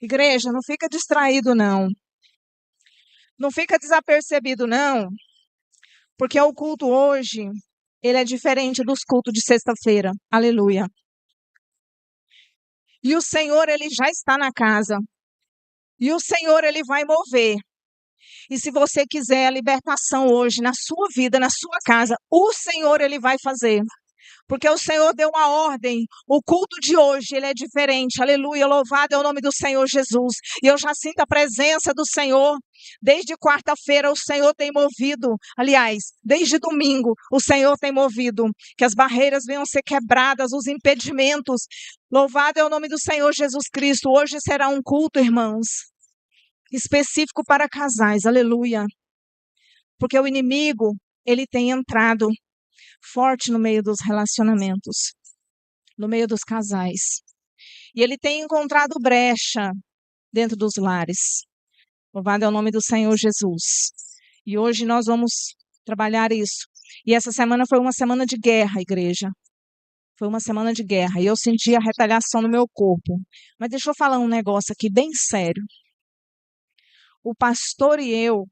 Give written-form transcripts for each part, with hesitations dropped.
Igreja, não fica distraído, não. Não fica desapercebido, não. Porque o culto hoje, ele é diferente dos cultos de sexta-feira. Aleluia. E o Senhor, ele já está na casa. E o Senhor, ele vai mover. E se você quiser a libertação hoje na sua vida, na sua casa, o Senhor, ele vai fazer. Porque o Senhor deu uma ordem. O culto de hoje, ele é diferente. Aleluia, louvado é o nome do Senhor Jesus. E eu já sinto a presença do Senhor. Desde quarta-feira o Senhor tem movido. Aliás, desde domingo o Senhor tem movido. Que as barreiras venham ser quebradas, os impedimentos. Louvado é o nome do Senhor Jesus Cristo. Hoje será um culto, irmãos, específico para casais. Aleluia. Porque o inimigo, ele tem entrado forte no meio dos relacionamentos, no meio dos casais. E ele tem encontrado brecha dentro dos lares. Louvado é o nome do Senhor Jesus. E hoje nós vamos trabalhar isso. E essa semana foi uma semana de guerra, igreja. Foi uma semana de guerra. E eu senti a retaliação no meu corpo. Mas deixa eu falar um negócio aqui bem sério. O pastor e eu,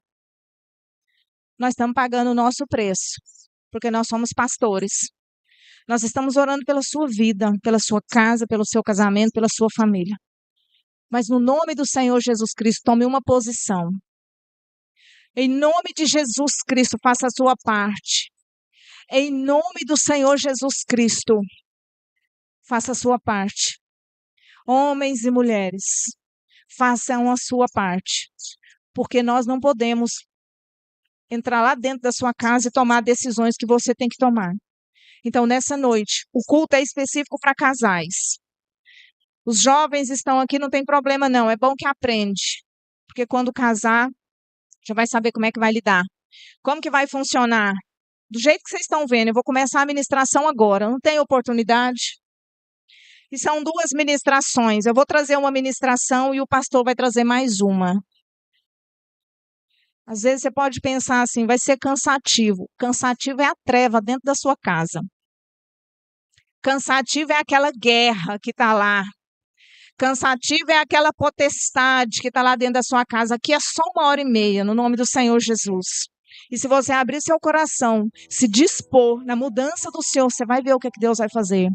nós estamos pagando o nosso preço. Porque nós somos pastores. Nós estamos orando pela sua vida, pela sua casa, pelo seu casamento, pela sua família. Mas no nome do Senhor Jesus Cristo, tome uma posição. Em nome de Jesus Cristo, faça a sua parte. Em nome do Senhor Jesus Cristo, faça a sua parte. Homens e mulheres, façam a sua parte. Porque nós não podemos entrar lá dentro da sua casa e tomar decisões que você tem que tomar. Então, nessa noite, o culto é específico para casais. Os jovens estão aqui, não tem problema não, é bom que aprende. Porque quando casar, já vai saber como é que vai lidar. Como que vai funcionar? Do jeito que vocês estão vendo, eu vou começar a ministração agora, não tem oportunidade? E são 2 ministrações, eu vou trazer uma ministração e o pastor vai trazer mais uma. Às vezes você pode pensar assim, vai ser cansativo. Cansativo é a treva dentro da sua casa. Cansativo é aquela guerra que está lá. Cansativo é aquela potestade que está lá dentro da sua casa. Aqui é só 1h30, no nome do Senhor Jesus. E se você abrir seu coração, se dispor na mudança do Senhor, você vai ver o que Deus vai fazer.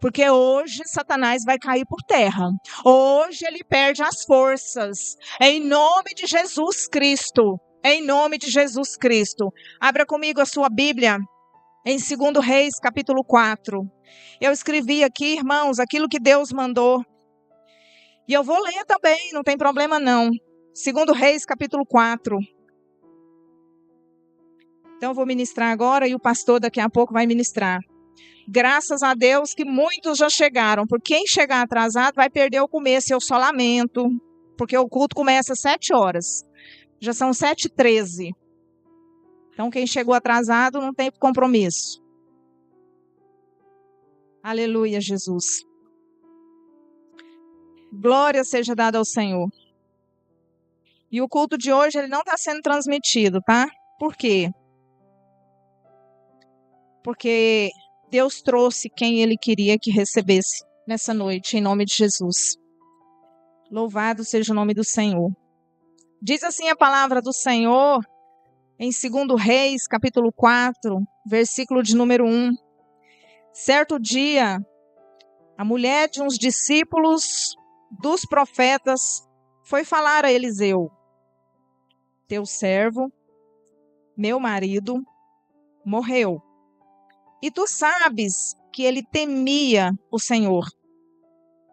Porque hoje Satanás vai cair por terra. Hoje ele perde as forças. Em nome de Jesus Cristo. Em nome de Jesus Cristo. Abra comigo a sua Bíblia. Em 2 Reis, capítulo 4. Eu escrevi aqui, irmãos, aquilo que Deus mandou. E eu vou ler também, não tem problema não. 2 Reis, capítulo 4. Então eu vou ministrar agora e o pastor daqui a pouco vai ministrar. Graças a Deus que muitos já chegaram. Porque quem chegar atrasado vai perder o começo. Eu só lamento. Porque o culto começa às 7h. Já são 7h13. Então quem chegou atrasado não tem compromisso. Aleluia, Jesus. Glória seja dada ao Senhor. E o culto de hoje ele não está sendo transmitido, tá? Por quê? Porque Deus trouxe quem Ele queria que recebesse nessa noite, em nome de Jesus. Louvado seja o nome do Senhor. Diz assim a palavra do Senhor, em 2 Reis, capítulo 4, versículo de número 1. Certo dia, a mulher de uns discípulos dos profetas foi falar a Eliseu: teu servo, meu marido, morreu. E tu sabes que ele temia o Senhor.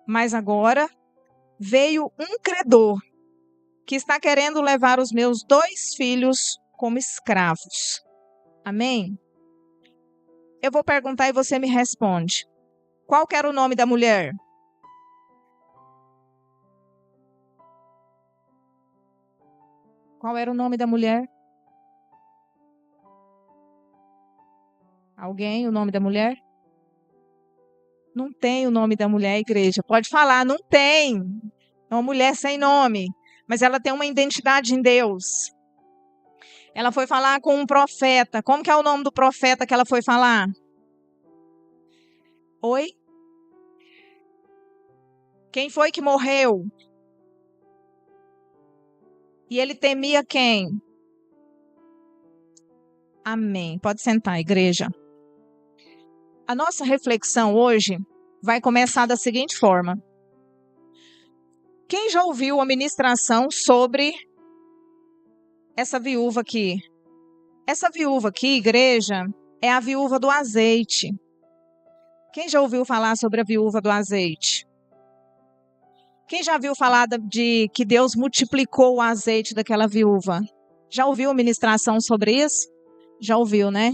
Mas agora veio um credor que está querendo levar os meus 2 filhos como escravos. Amém? Eu vou perguntar e você me responde. Qual que era o nome da mulher? Qual era o nome da mulher? Alguém, o nome da mulher? Não tem o nome da mulher, igreja. Pode falar, não tem. É uma mulher sem nome. Mas ela tem uma identidade em Deus. Ela foi falar com um profeta. Como que é o nome do profeta que ela foi falar? Oi? Quem foi que morreu? E ele temia quem? Amém. Pode sentar, igreja. A nossa reflexão hoje vai começar da seguinte forma. Quem já ouviu a ministração sobre essa viúva aqui? Essa viúva aqui, igreja, é a viúva do azeite. Quem já ouviu falar sobre a viúva do azeite? Quem já viu falar de que Deus multiplicou o azeite daquela viúva? Já ouviu a ministração sobre isso? Já ouviu, né?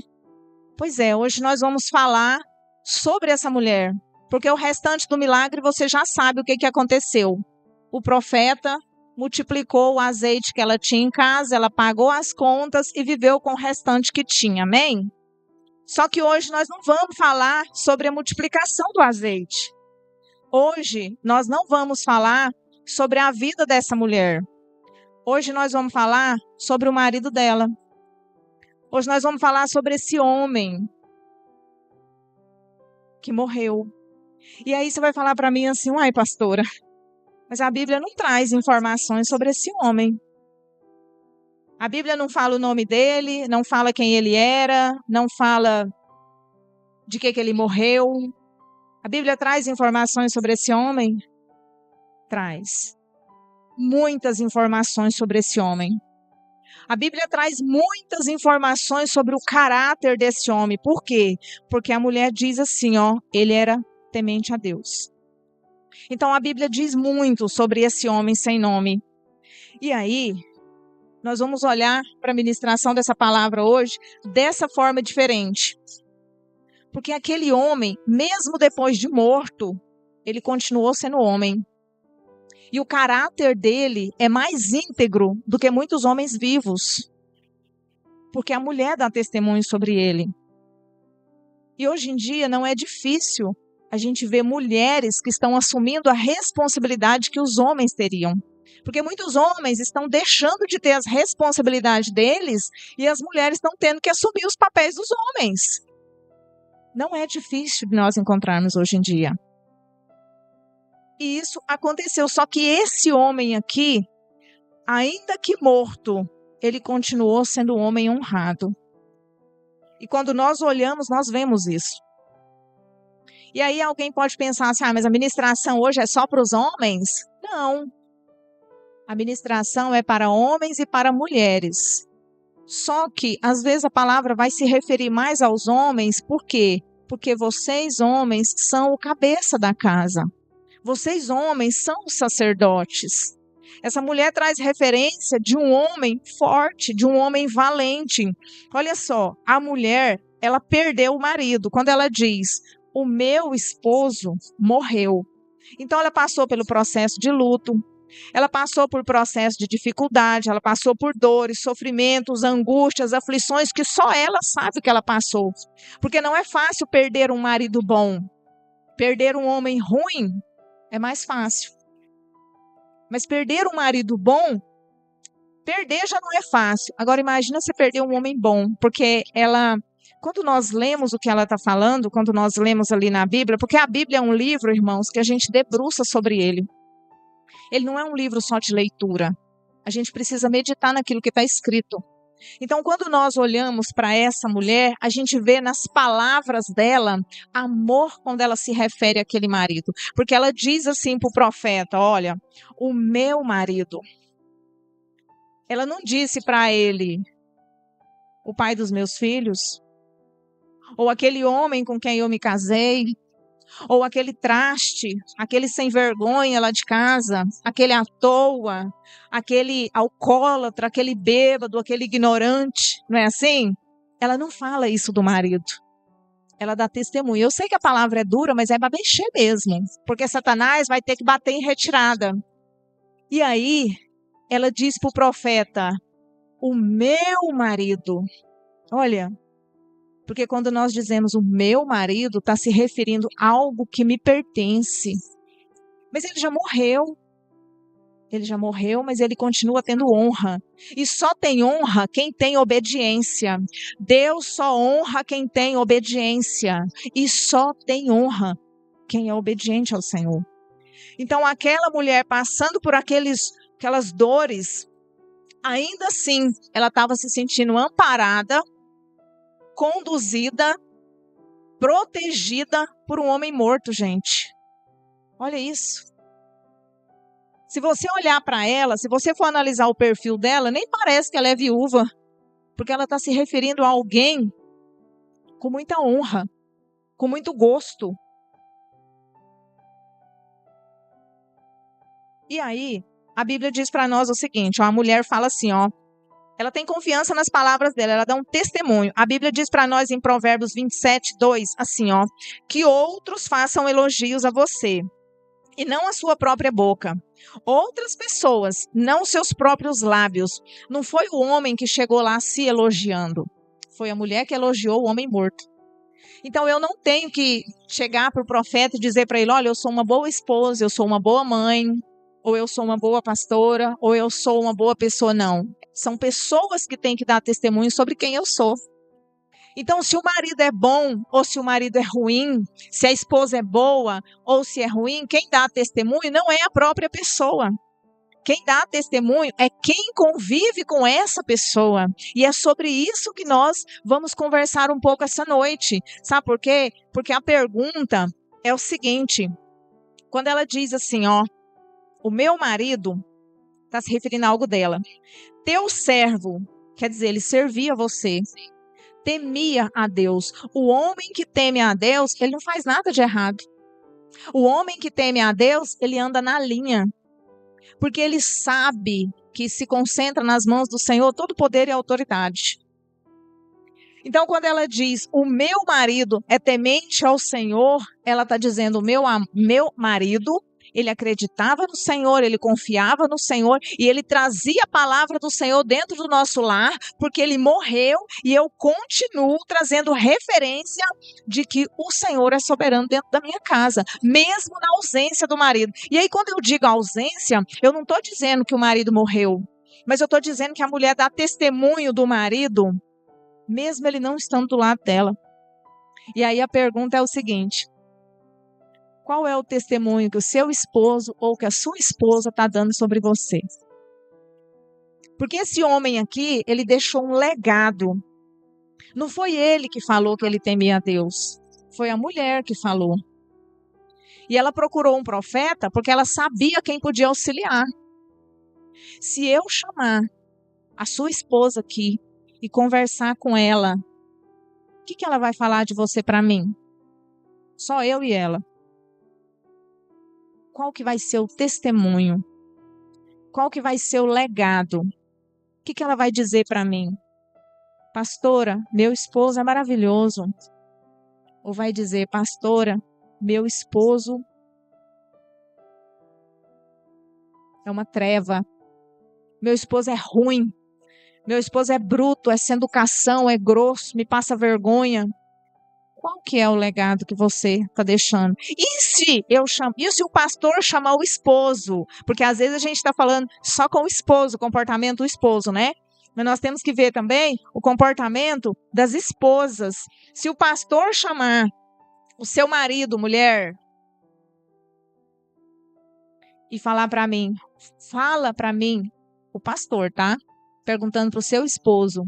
Pois é, hoje nós vamos falar sobre essa mulher, porque o restante do milagre você já sabe o que aconteceu. O profeta multiplicou o azeite que ela tinha em casa, ela pagou as contas e viveu com o restante que tinha, amém? Só que hoje nós não vamos falar sobre a multiplicação do azeite. Hoje nós não vamos falar sobre a vida dessa mulher. Hoje nós vamos falar sobre o marido dela. Hoje nós vamos falar sobre esse homem que morreu. E aí você vai falar para mim assim, uai, pastora, mas a Bíblia não traz informações sobre esse homem. A Bíblia não fala o nome dele, não fala quem ele era, não fala de que ele morreu. A Bíblia traz informações sobre esse homem? Traz. Muitas informações sobre esse homem. A Bíblia traz muitas informações sobre o caráter desse homem. Por quê? Porque a mulher diz assim, ele era temente a Deus. Então a Bíblia diz muito sobre esse homem sem nome. E aí, nós vamos olhar para a ministração dessa palavra hoje dessa forma diferente. Porque aquele homem, mesmo depois de morto, ele continuou sendo homem. E o caráter dele é mais íntegro do que muitos homens vivos. Porque a mulher dá testemunho sobre ele. E hoje em dia não é difícil a gente ver mulheres que estão assumindo a responsabilidade que os homens teriam. Porque muitos homens estão deixando de ter as responsabilidades deles e as mulheres estão tendo que assumir os papéis dos homens. Não é difícil de nós encontrarmos hoje em dia. E isso aconteceu, só que esse homem aqui, ainda que morto, ele continuou sendo um homem honrado. E quando nós olhamos, nós vemos isso. E aí alguém pode pensar assim, mas a ministração hoje é só para os homens? Não. A ministração é para homens e para mulheres. Só que, às vezes, a palavra vai se referir mais aos homens, por quê? Porque vocês, homens, são o cabeça da casa. Vocês, homens, são os sacerdotes. Essa mulher traz referência de um homem forte, de um homem valente. Olha só, a mulher, ela perdeu o marido. Quando ela diz, o meu esposo morreu. Então, ela passou pelo processo de luto. Ela passou por processo de dificuldade, ela passou por dores, sofrimentos, angústias, aflições que só ela sabe que ela passou. Porque não é fácil perder um marido bom. Perder um homem ruim é mais fácil. Mas perder um marido bom, perder já não é fácil. Agora imagina você perder um homem bom, porque quando nós lemos o que ela está falando, quando nós lemos ali na Bíblia, porque a Bíblia é um livro, irmãos, que a gente debruça sobre ele. Ele não é um livro só de leitura. A gente precisa meditar naquilo que está escrito. Então, quando nós olhamos para essa mulher, a gente vê nas palavras dela amor quando ela se refere àquele marido. Porque ela diz assim para o profeta, olha, o meu marido. Ela não disse para ele, o pai dos meus filhos, ou aquele homem com quem eu me casei, ou aquele traste, aquele sem vergonha lá de casa, aquele à toa, aquele alcoólatra, aquele bêbado, aquele ignorante, não é assim? Ela não fala isso do marido. Ela dá testemunho. Eu sei que a palavra é dura, mas é para mexer mesmo, porque Satanás vai ter que bater em retirada. E aí, ela diz para o profeta, o meu marido, olha, porque quando nós dizemos o meu marido, está se referindo a algo que me pertence. Mas ele já morreu. Ele já morreu, mas ele continua tendo honra. E só tem honra quem tem obediência. Deus só honra quem tem obediência. E só tem honra quem é obediente ao Senhor. Então aquela mulher passando por aquelas dores, ainda assim, ela estava se sentindo amparada, conduzida, protegida por um homem morto, gente. Olha isso. Se você olhar para ela, se você for analisar o perfil dela, nem parece que ela é viúva, porque ela está se referindo a alguém com muita honra, com muito gosto. E aí, a Bíblia diz para nós o seguinte, ó, a mulher fala assim, ó, ela tem confiança nas palavras dela, ela dá um testemunho. A Bíblia diz para nós em Provérbios 27:2, assim, ó, que outros façam elogios a você, e não a sua própria boca. Outras pessoas, não seus próprios lábios. Não foi o homem que chegou lá se elogiando. Foi a mulher que elogiou o homem morto. Então eu não tenho que chegar para o profeta e dizer para ele, olha, eu sou uma boa esposa, eu sou uma boa mãe, ou eu sou uma boa pastora, ou eu sou uma boa pessoa. Não. São pessoas que têm que dar testemunho sobre quem eu sou. Então, se o marido é bom ou se o marido é ruim, se a esposa é boa ou se é ruim, quem dá testemunho não é a própria pessoa. Quem dá testemunho é quem convive com essa pessoa. E é sobre isso que nós vamos conversar um pouco essa noite. Sabe por quê? Porque a pergunta é o seguinte. Quando ela diz assim, ó, o meu marido, está se referindo a algo dela. Teu servo, quer dizer, ele servia você. Temia a Deus. O homem que teme a Deus, ele não faz nada de errado. O homem que teme a Deus, ele anda na linha. Porque ele sabe que se concentra nas mãos do Senhor todo poder e autoridade. Então, quando ela diz, o meu marido é temente ao Senhor, ela está dizendo, meu marido, ele acreditava no Senhor, ele confiava no Senhor e ele trazia a palavra do Senhor dentro do nosso lar, porque ele morreu e eu continuo trazendo referência de que o Senhor é soberano dentro da minha casa, mesmo na ausência do marido. E aí, quando eu digo ausência, eu não estou dizendo que o marido morreu, mas eu estou dizendo que a mulher dá testemunho do marido, mesmo ele não estando do lado dela. E aí a pergunta é o seguinte, qual é o testemunho que o seu esposo ou que a sua esposa está dando sobre você? Porque esse homem aqui, ele deixou um legado. Não foi ele que falou que ele temia a Deus. Foi a mulher que falou. E ela procurou um profeta porque ela sabia quem podia auxiliar. Se eu chamar a sua esposa aqui e conversar com ela, o que ela vai falar de você para mim? Só eu e ela. Qual que vai ser o testemunho? Qual que vai ser o legado? O que ela vai dizer para mim? Pastora, meu esposo é maravilhoso. Ou vai dizer, pastora, meu esposo é uma treva. Meu esposo é ruim. Meu esposo é bruto, é sem educação, é grosso, me passa vergonha. Qual que é o legado que você está deixando? E se o pastor chamar o esposo? Porque às vezes a gente está falando só com o esposo, o comportamento do esposo, né? Mas nós temos que ver também o comportamento das esposas. Se o pastor chamar o seu marido, mulher, e falar para mim, fala para mim, o pastor, tá? Perguntando para o seu esposo, o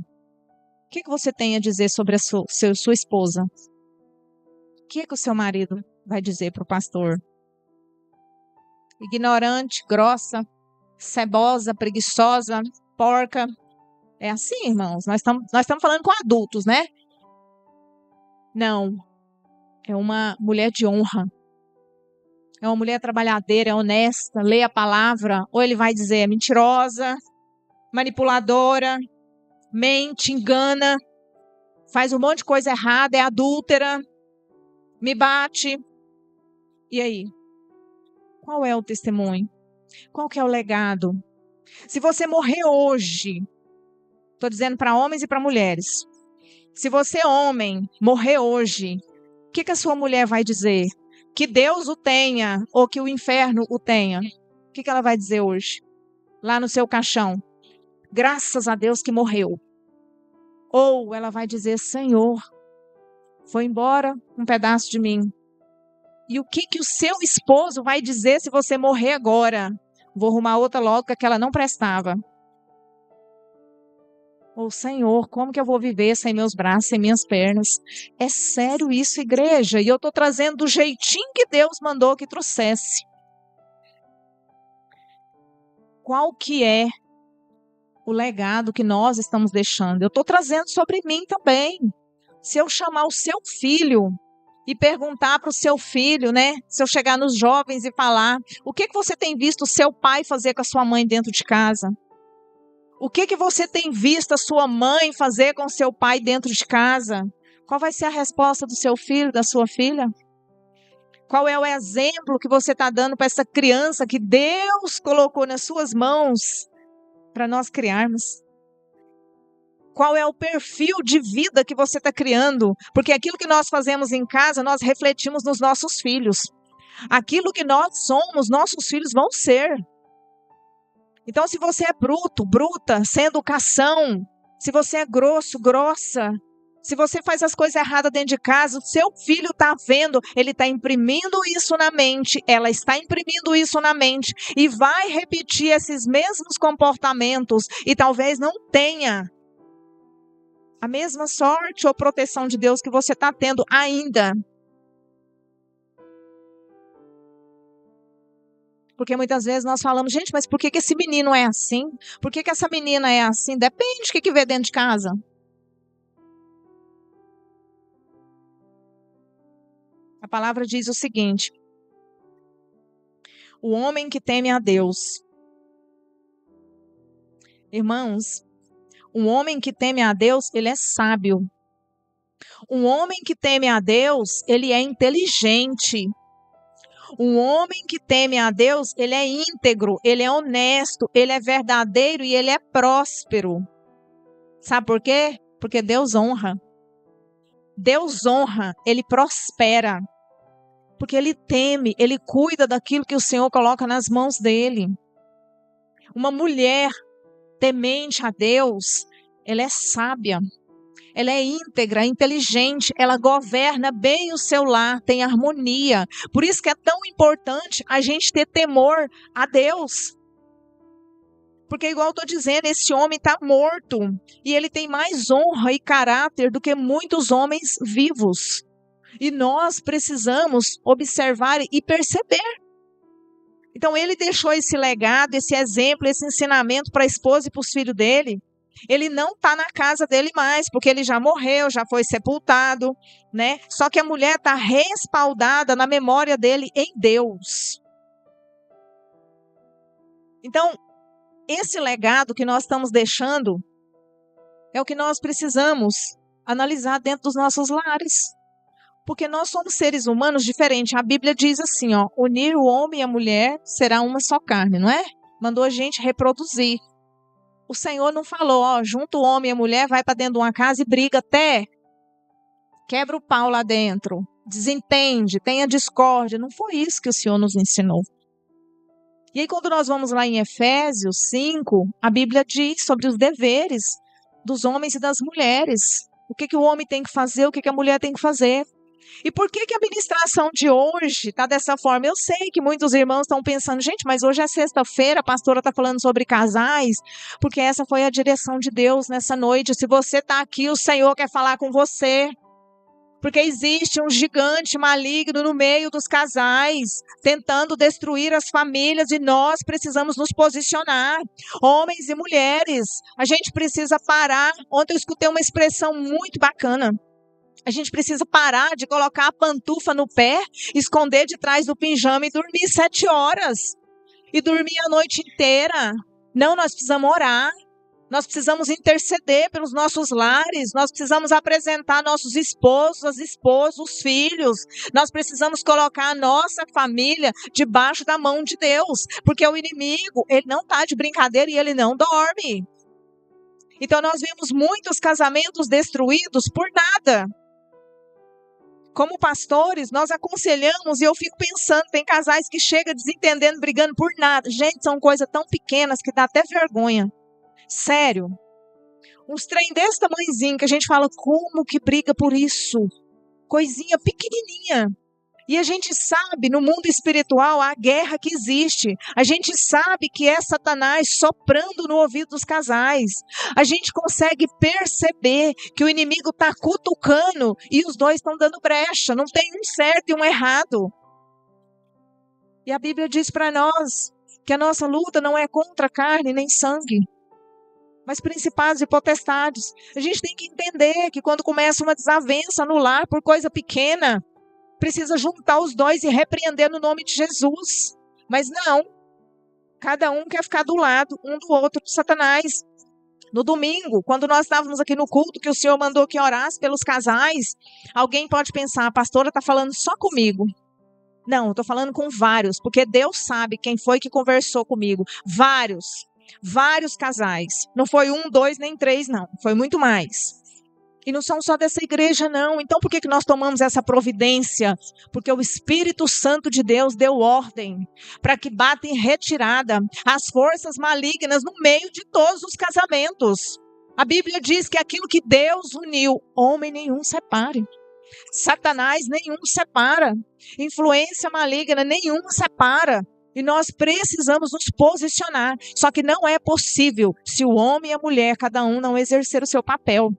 que você tem a dizer sobre a sua esposa? O que o seu marido vai dizer para o pastor? Ignorante, grossa, cebosa, preguiçosa, porca. É assim, irmãos? Nós estamos falando com adultos, né? Não. É uma mulher de honra. É uma mulher trabalhadeira, é honesta, lê a palavra. Ou ele vai dizer, é mentirosa, manipuladora, mente, engana, faz um monte de coisa errada, é adúltera, me bate. E aí? Qual é o testemunho? Qual que é o legado? Se você morrer hoje, estou dizendo para homens e para mulheres, se você, homem, morrer hoje, o que a sua mulher vai dizer? Que Deus o tenha ou que o inferno o tenha? O que ela vai dizer hoje? Lá no seu caixão. Graças a Deus que morreu. Ou ela vai dizer, Senhor, foi embora um pedaço de mim. E o que o seu esposo vai dizer se você morrer agora? Vou arrumar outra logo que aquela não prestava. Ô Senhor, como que eu vou viver sem meus braços, sem minhas pernas? É sério isso, igreja? E eu estou trazendo do jeitinho que Deus mandou que trouxesse. Qual que é o legado que nós estamos deixando? Eu estou trazendo sobre mim também. Se eu chamar o seu filho e perguntar para o seu filho, né? Se eu chegar nos jovens e falar, o que você tem visto o seu pai fazer com a sua mãe dentro de casa? O que você tem visto a sua mãe fazer com o seu pai dentro de casa? Qual vai ser a resposta do seu filho, da sua filha? Qual é o exemplo que você está dando para essa criança que Deus colocou nas suas mãos para nós criarmos? Qual é o perfil de vida que você está criando? Porque aquilo que nós fazemos em casa, nós refletimos nos nossos filhos. Aquilo que nós somos, nossos filhos vão ser. Então, se você é bruto, bruta, sem educação, se você é grosso, grossa, se você faz as coisas erradas dentro de casa, o seu filho está vendo, ele está imprimindo isso na mente, ela está imprimindo isso na mente e vai repetir esses mesmos comportamentos e talvez não tenha a mesma sorte ou proteção de Deus que você está tendo ainda. Porque muitas vezes nós falamos, gente, mas por que esse menino é assim? Por que essa menina é assim? Depende do que vê dentro de casa. A palavra diz o seguinte: o homem que teme a Deus. Irmãos, um homem que teme a Deus, ele é sábio. Um homem que teme a Deus, ele é inteligente. Um homem que teme a Deus, ele é íntegro, ele é honesto, ele é verdadeiro e ele é próspero. Sabe por quê? Porque Deus honra. Deus honra, ele prospera. Porque ele teme, ele cuida daquilo que o Senhor coloca nas mãos dele. Uma mulher temente a Deus, ela é sábia. Ela é íntegra, inteligente, ela governa bem o seu lar, tem harmonia. Por isso que é tão importante a gente ter temor a Deus. Porque, igual eu estou dizendo, esse homem está morto. E ele tem mais honra e caráter do que muitos homens vivos. E nós precisamos observar e perceber. Então, ele deixou esse legado, esse exemplo, esse ensinamento para a esposa e para os filhos dele. Ele não está na casa dele mais, porque ele já morreu, já foi sepultado, né? Só que a mulher está respaldada na memória dele em Deus. Então, esse legado que nós estamos deixando é o que nós precisamos analisar dentro dos nossos lares. Porque nós somos seres humanos diferentes. A Bíblia diz assim, ó, unir o homem e a mulher será uma só carne, não é? Mandou a gente reproduzir. O Senhor não falou, ó, junta o homem e a mulher, vai para dentro de uma casa e briga até. Quebra o pau lá dentro. Desentende, tenha discórdia. Não foi isso que o Senhor nos ensinou. E aí quando nós vamos lá em Efésios 5, a Bíblia diz sobre os deveres dos homens e das mulheres. O que o homem tem que fazer, o que a mulher tem que fazer. E por que a ministração de hoje está dessa forma? Eu sei que muitos irmãos estão pensando, gente, mas hoje é sexta-feira, a pastora está falando sobre casais, porque essa foi a direção de Deus nessa noite. Se você está aqui, o Senhor quer falar com você. Porque existe um gigante maligno no meio dos casais, tentando destruir as famílias, e nós precisamos nos posicionar. Homens e mulheres, a gente precisa parar. Ontem eu escutei uma expressão muito bacana. A gente precisa parar de colocar a pantufa no pé, esconder de trás do pijama e dormir 7 horas. E dormir a noite inteira. Não, nós precisamos orar. Nós precisamos interceder pelos nossos lares. Nós precisamos apresentar nossos esposos, as esposas, os filhos. Nós precisamos colocar a nossa família debaixo da mão de Deus. Porque o inimigo, ele não está de brincadeira e ele não dorme. Então nós vemos muitos casamentos destruídos por nada. Como pastores, nós aconselhamos e eu fico pensando, tem casais que chegam desentendendo, brigando por nada. Gente, são coisas tão pequenas que dá até vergonha. Sério. Uns trem desse tamanhozinho que a gente fala, como que briga por isso? Coisinha pequenininha. E a gente sabe, no mundo espiritual, a guerra que existe. A gente sabe que é Satanás soprando no ouvido dos casais. A gente consegue perceber que o inimigo está cutucando e os dois estão dando brecha. Não tem um certo e um errado. E a Bíblia diz para nós que a nossa luta não é contra carne nem sangue, mas principados e potestades. A gente tem que entender que quando começa uma desavença no lar por coisa pequena, precisa juntar os dois e repreender no nome de Jesus. Mas não, cada um quer ficar do lado um do outro de Satanás. No domingo, quando nós estávamos aqui no culto, que o Senhor mandou que orasse pelos casais, alguém pode pensar, a pastora está falando só comigo. Não, estou falando com vários, porque Deus sabe quem foi que conversou comigo. Vários casais. Não foi 1, 2, nem 3, não. Foi muito mais. E não são só dessa igreja, não. Então, por que nós tomamos essa providência? Porque o Espírito Santo de Deus deu ordem para que bata em retirada as forças malignas no meio de todos os casamentos. A Bíblia diz que aquilo que Deus uniu, homem nenhum separe. Satanás nenhum separa. Influência maligna nenhum separa. E nós precisamos nos posicionar. Só que não é possível se o homem e a mulher, cada um, não exercer o seu papel.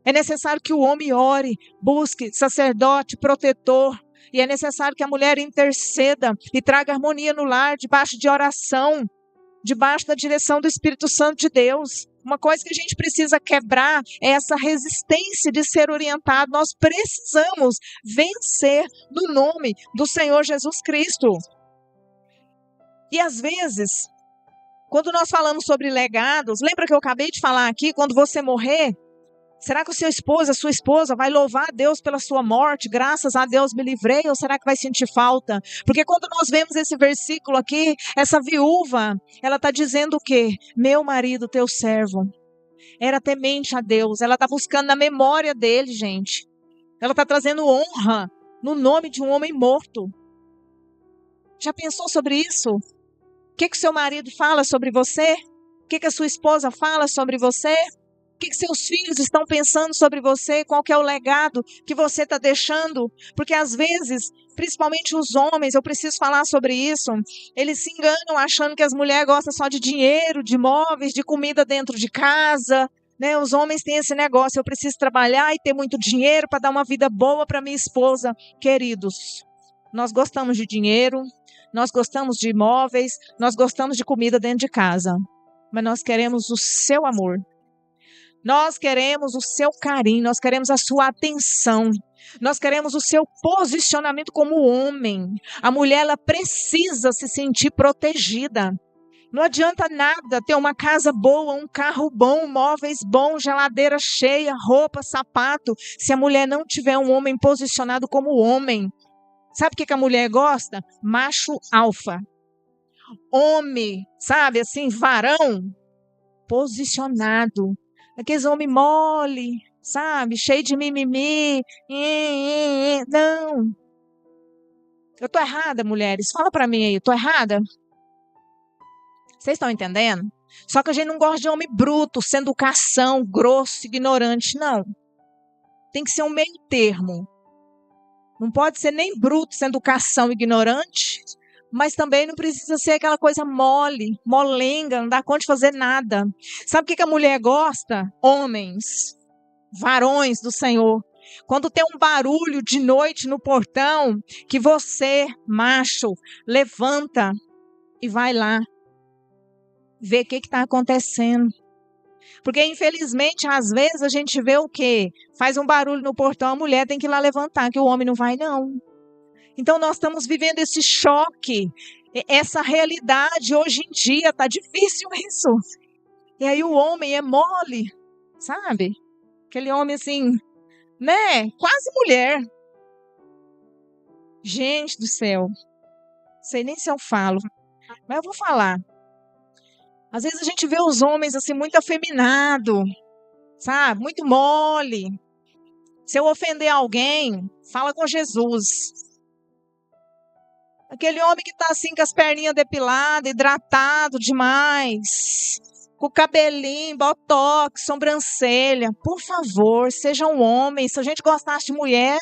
É necessário que o homem ore, busque sacerdote, protetor. E é necessário que a mulher interceda e traga harmonia no lar, debaixo de oração, debaixo da direção do Espírito Santo de Deus. Uma coisa que a gente precisa quebrar é essa resistência de ser orientado. Nós precisamos vencer no nome do Senhor Jesus Cristo. E às vezes, quando nós falamos sobre legados, lembra que eu acabei de falar aqui, quando você morrer, será que o seu esposo, a sua esposa vai louvar a Deus pela sua morte? Graças a Deus me livrei, ou será que vai sentir falta? Porque quando nós vemos esse versículo aqui, essa viúva, ela está dizendo o quê? Meu marido, teu servo, era temente a Deus. Ela está buscando na memória dele, gente. Ela está trazendo honra no nome de um homem morto. Já pensou sobre isso? O que seu marido fala sobre você? O que a sua esposa fala sobre você? O que seus filhos estão pensando sobre você? Qual que é o legado que você está deixando? Porque às vezes, principalmente os homens, eu preciso falar sobre isso, eles se enganam achando que as mulheres gostam só de dinheiro, de móveis, de comida dentro de casa. Né? Os homens têm esse negócio, eu preciso trabalhar e ter muito dinheiro para dar uma vida boa para minha esposa. Queridos, nós gostamos de dinheiro, nós gostamos de imóveis, nós gostamos de comida dentro de casa, mas nós queremos o seu amor. Nós queremos o seu carinho, nós queremos a sua atenção, nós queremos o seu posicionamento como homem. A mulher, ela precisa se sentir protegida. Não adianta nada ter uma casa boa, um carro bom, móveis bons, geladeira cheia, roupa, sapato, se a mulher não tiver um homem posicionado como homem. Sabe o que a mulher gosta? Macho alfa. Homem, sabe assim, varão, posicionado. Aqueles homens mole, sabe? Cheio de mimimi. Não. Eu tô errada, mulheres? Fala pra mim aí, eu tô errada? Vocês estão entendendo? Só que a gente não gosta de homem bruto, sem educação, grosso, ignorante, não. Tem que ser um meio termo. Não pode ser nem bruto, sem educação, ignorante, mas também não precisa ser aquela coisa mole, molenga, não dá conta de fazer nada. Sabe o que a mulher gosta? Homens, varões do Senhor. Quando tem um barulho de noite no portão, que você, macho, levanta e vai lá ver o que está acontecendo. Porque, infelizmente, às vezes a gente vê o quê? Faz um barulho no portão, a mulher tem que ir lá levantar, que o homem não vai, não. Então, nós estamos vivendo esse choque, essa realidade. Hoje em dia está difícil isso. E aí o homem é mole, sabe? Aquele homem assim, né? Quase mulher. Gente do céu. Não sei nem se eu falo, mas eu vou falar. Às vezes a gente vê os homens assim muito afeminado, sabe? Muito mole. Se eu ofender alguém, fala com Jesus. Aquele homem que está assim com as perninhas depiladas, hidratado demais, com o cabelinho, botox, sobrancelha. Por favor, seja um homem. Se a gente gostasse de mulher,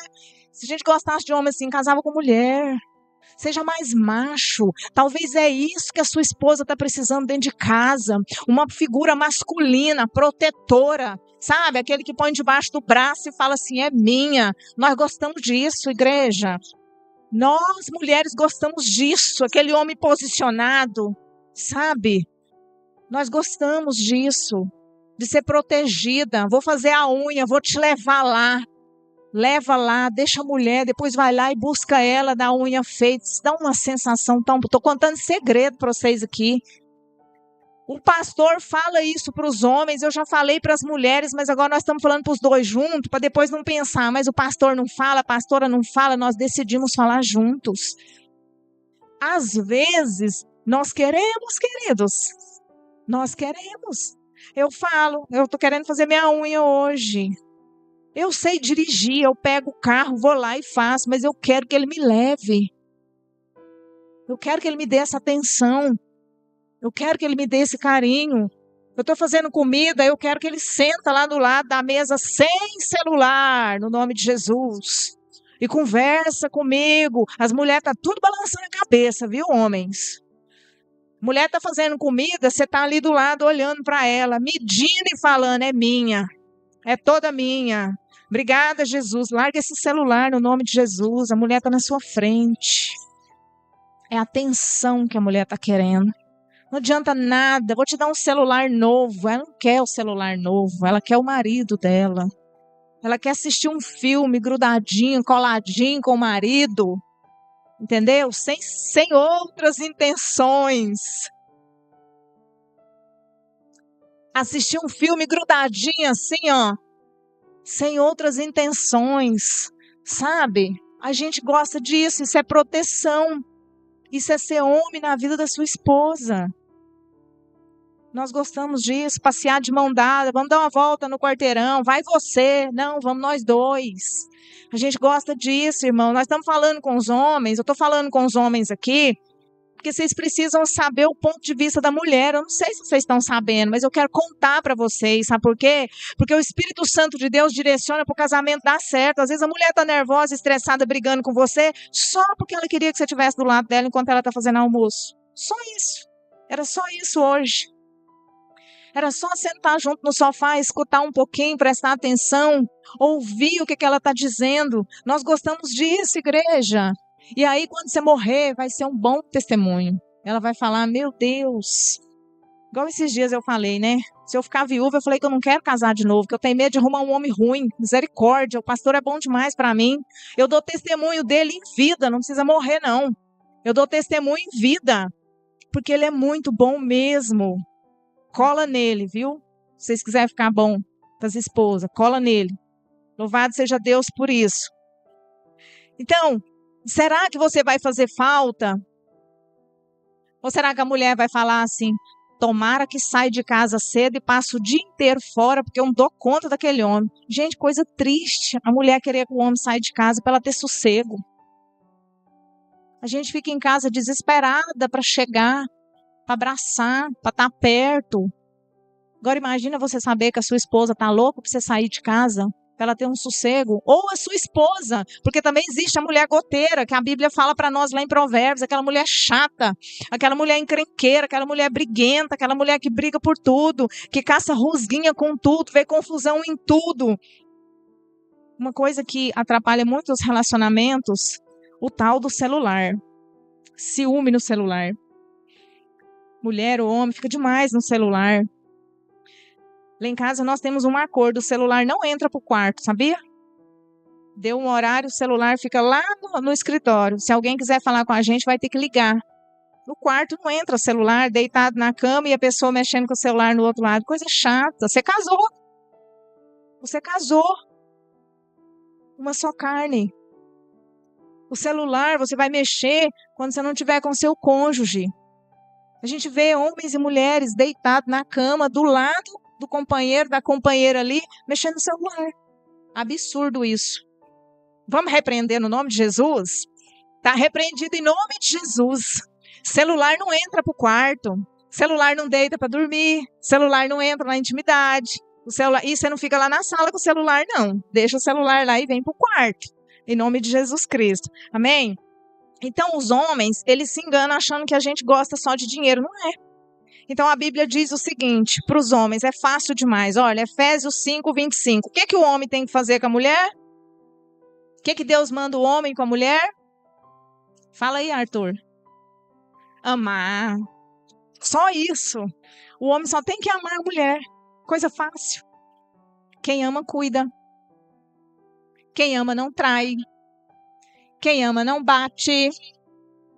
Se a gente gostasse de homem assim, casava com mulher. Seja mais macho. Talvez é isso que a sua esposa está precisando dentro de casa. Uma figura masculina, protetora. Sabe? Aquele que põe debaixo do braço e fala assim, é minha. Nós gostamos disso, igreja. Nós, mulheres, gostamos disso. Aquele homem posicionado. Sabe? Nós gostamos disso. De ser protegida. Vou fazer a unha, vou te levar lá. Leva lá, deixa a mulher, depois vai lá e busca ela, dá a unha feita. Isso dá uma sensação tão... Estou contando segredo para vocês aqui. O pastor fala isso para os homens, eu já falei para as mulheres, mas agora nós estamos falando para os dois juntos, para depois não pensar, mas o pastor não fala, a pastora não fala, nós decidimos falar juntos. Às vezes, nós queremos, queridos. Nós queremos. Eu falo, eu estou querendo fazer minha unha hoje. Eu sei dirigir, eu pego o carro, vou lá e faço, mas eu quero que ele me leve. Eu quero que ele me dê essa atenção. Eu quero que ele me dê esse carinho. Eu estou fazendo comida, eu quero que ele senta lá do lado da mesa sem celular, no nome de Jesus. E conversa comigo. As mulheres estão tudo balançando a cabeça, viu, homens? Mulher está fazendo comida, você está ali do lado olhando para ela, medindo e falando, é minha. É toda minha. Obrigada, Jesus. Larga esse celular no nome de Jesus. A mulher está na sua frente. É a atenção que a mulher está querendo. Não adianta nada. Vou te dar um celular novo. Ela não quer o celular novo. Ela quer o marido dela. Ela quer assistir um filme grudadinho, coladinho com o marido. Entendeu? Sem outras intenções. Assistir um filme grudadinho assim, ó. Sem outras intenções, sabe? A gente gosta disso, isso é proteção. Isso é ser homem na vida da sua esposa. Nós gostamos disso, passear de mão dada, vamos dar uma volta no quarteirão, vai você, não, vamos nós dois. A gente gosta disso, irmão. Nós estamos falando com os homens, eu estou falando com os homens aqui, porque vocês precisam saber o ponto de vista da mulher. Eu não sei se vocês estão sabendo, mas eu quero contar para vocês, sabe por quê? Porque o Espírito Santo de Deus direciona para o casamento dar certo. Às vezes a mulher está nervosa, estressada, brigando com você, só porque ela queria que você estivesse do lado dela enquanto ela está fazendo almoço. Só isso. Era só isso hoje. Era só sentar junto no sofá, escutar um pouquinho, prestar atenção, ouvir o que ela está dizendo. Nós gostamos disso, igreja. E aí, quando você morrer, vai ser um bom testemunho. Ela vai falar, meu Deus. Igual esses dias eu falei, né? Se eu ficar viúva, eu falei que eu não quero casar de novo, que eu tenho medo de arrumar um homem ruim. Misericórdia, o pastor é bom demais para mim. Eu dou testemunho dele em vida, não precisa morrer, não. Eu dou testemunho em vida, porque ele é muito bom mesmo. Cola nele, viu? Se vocês quiserem ficar bom para as esposas, cola nele. Louvado seja Deus por isso. Então, será que você vai fazer falta? Ou será que a mulher vai falar assim, tomara que saia de casa cedo e passe o dia inteiro fora, porque eu não dou conta daquele homem. Gente, coisa triste, a mulher querer que o homem saia de casa para ela ter sossego. A gente fica em casa desesperada para chegar, para abraçar, para estar perto. Agora imagina você saber que a sua esposa está louca para você sair de casa, para ela ter um sossego, ou a sua esposa, porque também existe a mulher goteira, que a Bíblia fala para nós lá em Provérbios, aquela mulher chata, aquela mulher encrenqueira, aquela mulher briguenta, aquela mulher que briga por tudo, que caça rusguinha com tudo, vê confusão em tudo. Uma coisa que atrapalha muito os relacionamentos, o tal do celular, ciúme no celular. Mulher ou homem fica demais no celular. Lá em casa nós temos um acordo, o celular não entra para o quarto, sabia? Deu um horário, o celular fica lá no escritório. Se alguém quiser falar com a gente, vai ter que ligar. No quarto não entra celular, deitado na cama e a pessoa mexendo com o celular no outro lado. Coisa chata. Você casou. Você casou. Uma só carne. O celular você vai mexer quando você não estiver com seu cônjuge. A gente vê homens e mulheres deitados na cama, do lado do companheiro, da companheira ali, mexendo no celular. Absurdo isso. Vamos repreender no nome de Jesus? Está repreendido em nome de Jesus. Celular não entra para o quarto. Celular não deita para dormir. Celular não entra na intimidade. E você não fica lá na sala com o celular, não. Deixa o celular lá e vem para o quarto. Em nome de Jesus Cristo. Amém? Então, os homens, eles se enganam achando que a gente gosta só de dinheiro. Não é. Então, a Bíblia diz o seguinte, para os homens, é fácil demais. Olha, Efésios 5, 25. O que o homem tem que fazer com a mulher? O que Deus manda o homem com a mulher? Fala aí, Arthur. Amar. Só isso. O homem só tem que amar a mulher. Coisa fácil. Quem ama, cuida. Quem ama, não trai. Quem ama, não bate.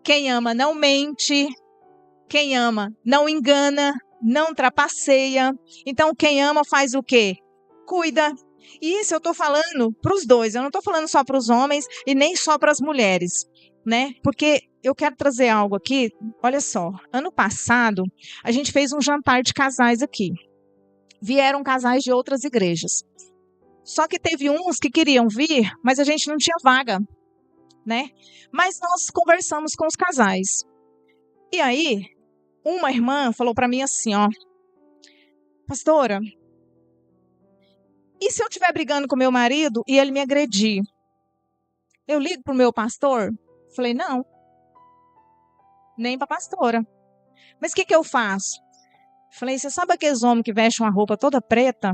Quem ama, não mente. Quem ama, não engana, não trapaceia. Então, quem ama faz o quê? Cuida. E isso eu estou falando para os dois. Eu não estou falando só para os homens e nem só para as mulheres, né? Porque eu quero trazer algo aqui. Olha só, ano passado, a gente fez um jantar de casais aqui. Vieram casais de outras igrejas. Só que teve uns que queriam vir, mas a gente não tinha vaga, né? Mas nós conversamos com os casais. E aí, uma irmã falou para mim assim, ó, pastora, e se eu estiver brigando com meu marido e ele me agredir? Eu ligo pro meu pastor? Falei, não, nem pra pastora. Mas o que eu faço? Falei, você sabe aqueles homens que vestem uma roupa toda preta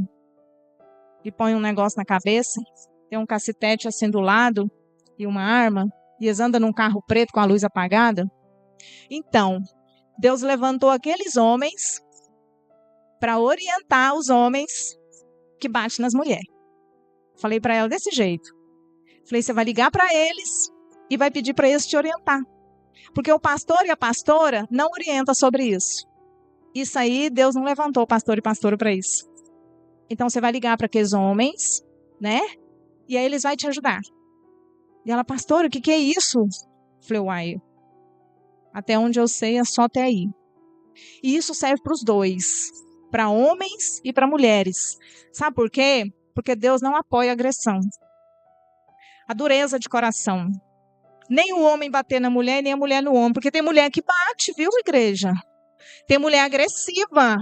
e põem um negócio na cabeça? Tem um cacetete assim do lado e uma arma, e eles andam num carro preto com a luz apagada? Então, Deus levantou aqueles homens para orientar os homens que batem nas mulheres. Falei para ela desse jeito. Falei, você vai ligar para eles e vai pedir para eles te orientar. Porque o pastor e a pastora não orientam sobre isso. Isso aí, Deus não levantou pastor e pastora para isso. Então, você vai ligar para aqueles homens, né? E aí eles vão te ajudar. E ela, pastora, o que é isso? Falei, uai, até onde eu sei é só até aí. E isso serve para os dois. Para homens e para mulheres. Sabe por quê? Porque Deus não apoia a agressão. A dureza de coração. Nem o homem bater na mulher, nem a mulher no homem. Porque tem mulher que bate, viu, igreja? Tem mulher agressiva.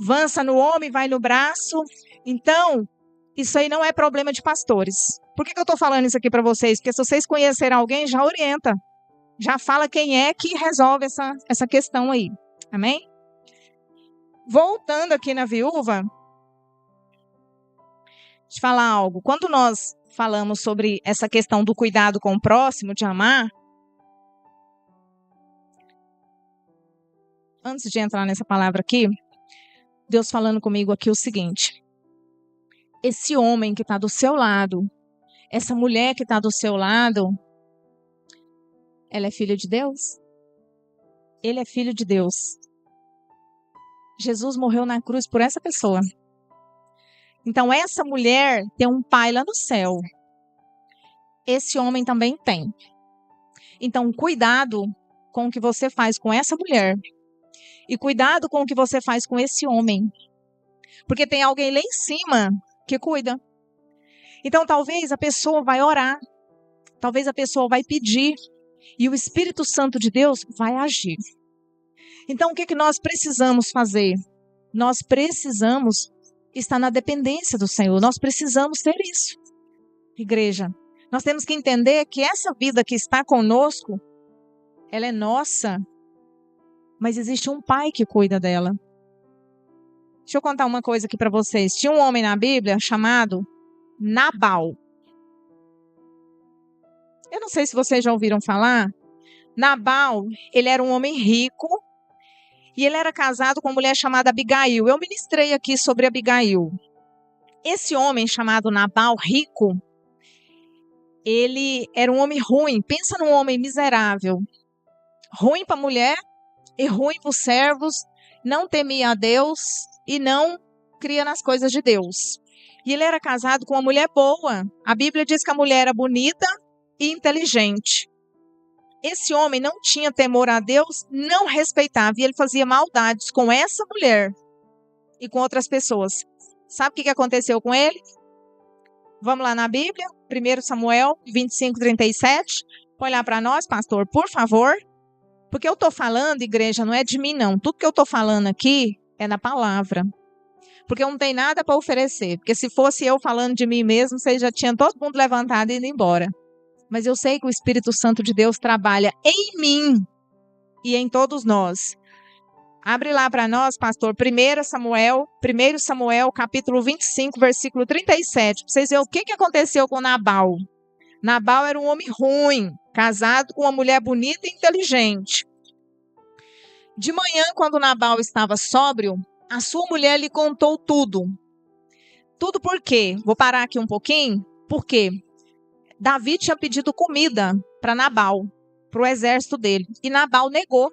Avança no homem, vai no braço. Então, isso aí não é problema de pastores. Por que eu estou falando isso aqui para vocês? Porque se vocês conhecerem alguém, já orienta. Já fala quem é que resolve essa questão aí. Amém? Voltando aqui na viúva, deixa eu falar algo. Quando nós falamos sobre essa questão do cuidado com o próximo, de amar, antes de entrar nessa palavra aqui, Deus falando comigo aqui o seguinte: esse homem que está do seu lado, essa mulher que está do seu lado, ela é filha de Deus? Ele é filho de Deus. Jesus morreu na cruz por essa pessoa. Então, essa mulher tem um pai lá no céu. Esse homem também tem. Então, cuidado com o que você faz com essa mulher. E cuidado com o que você faz com esse homem. Porque tem alguém lá em cima que cuida. Então, talvez a pessoa vai orar. Talvez a pessoa vai pedir. E o Espírito Santo de Deus vai agir. Então, o que nós precisamos fazer? Nós precisamos estar na dependência do Senhor. Nós precisamos ter isso. Igreja, nós temos que entender que essa vida que está conosco, ela é nossa, mas existe um pai que cuida dela. Deixa eu contar uma coisa aqui para vocês. Tinha um homem na Bíblia chamado Nabal. Eu não sei se vocês já ouviram falar. Nabal, ele era um homem rico e ele era casado com uma mulher chamada Abigail. Eu ministrei aqui sobre Abigail. Esse homem chamado Nabal, rico, ele era um homem ruim. Pensa num homem miserável. Ruim para a mulher e ruim para os servos. Não temia a Deus e não cria nas coisas de Deus. E ele era casado com uma mulher boa. A Bíblia diz que a mulher era bonita e inteligente. Esse homem não tinha temor a Deus, não respeitava. E ele fazia maldades com essa mulher e com outras pessoas. Sabe o que aconteceu com ele? Vamos lá na Bíblia, 1 Samuel 25, 37. Pode olhar para nós, pastor, por favor. Porque eu estou falando, igreja, não é de mim, não. Tudo que eu estou falando aqui é na palavra. Porque eu não tenho nada para oferecer. Porque se fosse eu falando de mim mesmo, vocês já tinham todo mundo levantado e ido embora. mas eu sei que o Espírito Santo de Deus trabalha em mim e em todos nós. Abre lá para nós, pastor, 1 Samuel, capítulo 25, versículo 37, para vocês verem o que aconteceu com Nabal. Nabal era um homem ruim, casado com uma mulher bonita e inteligente. De manhã, quando Nabal estava sóbrio, a sua mulher lhe contou tudo. Tudo por quê? Vou parar aqui um pouquinho. Por quê? Davi tinha pedido comida para Nabal, para o exército dele, e Nabal negou.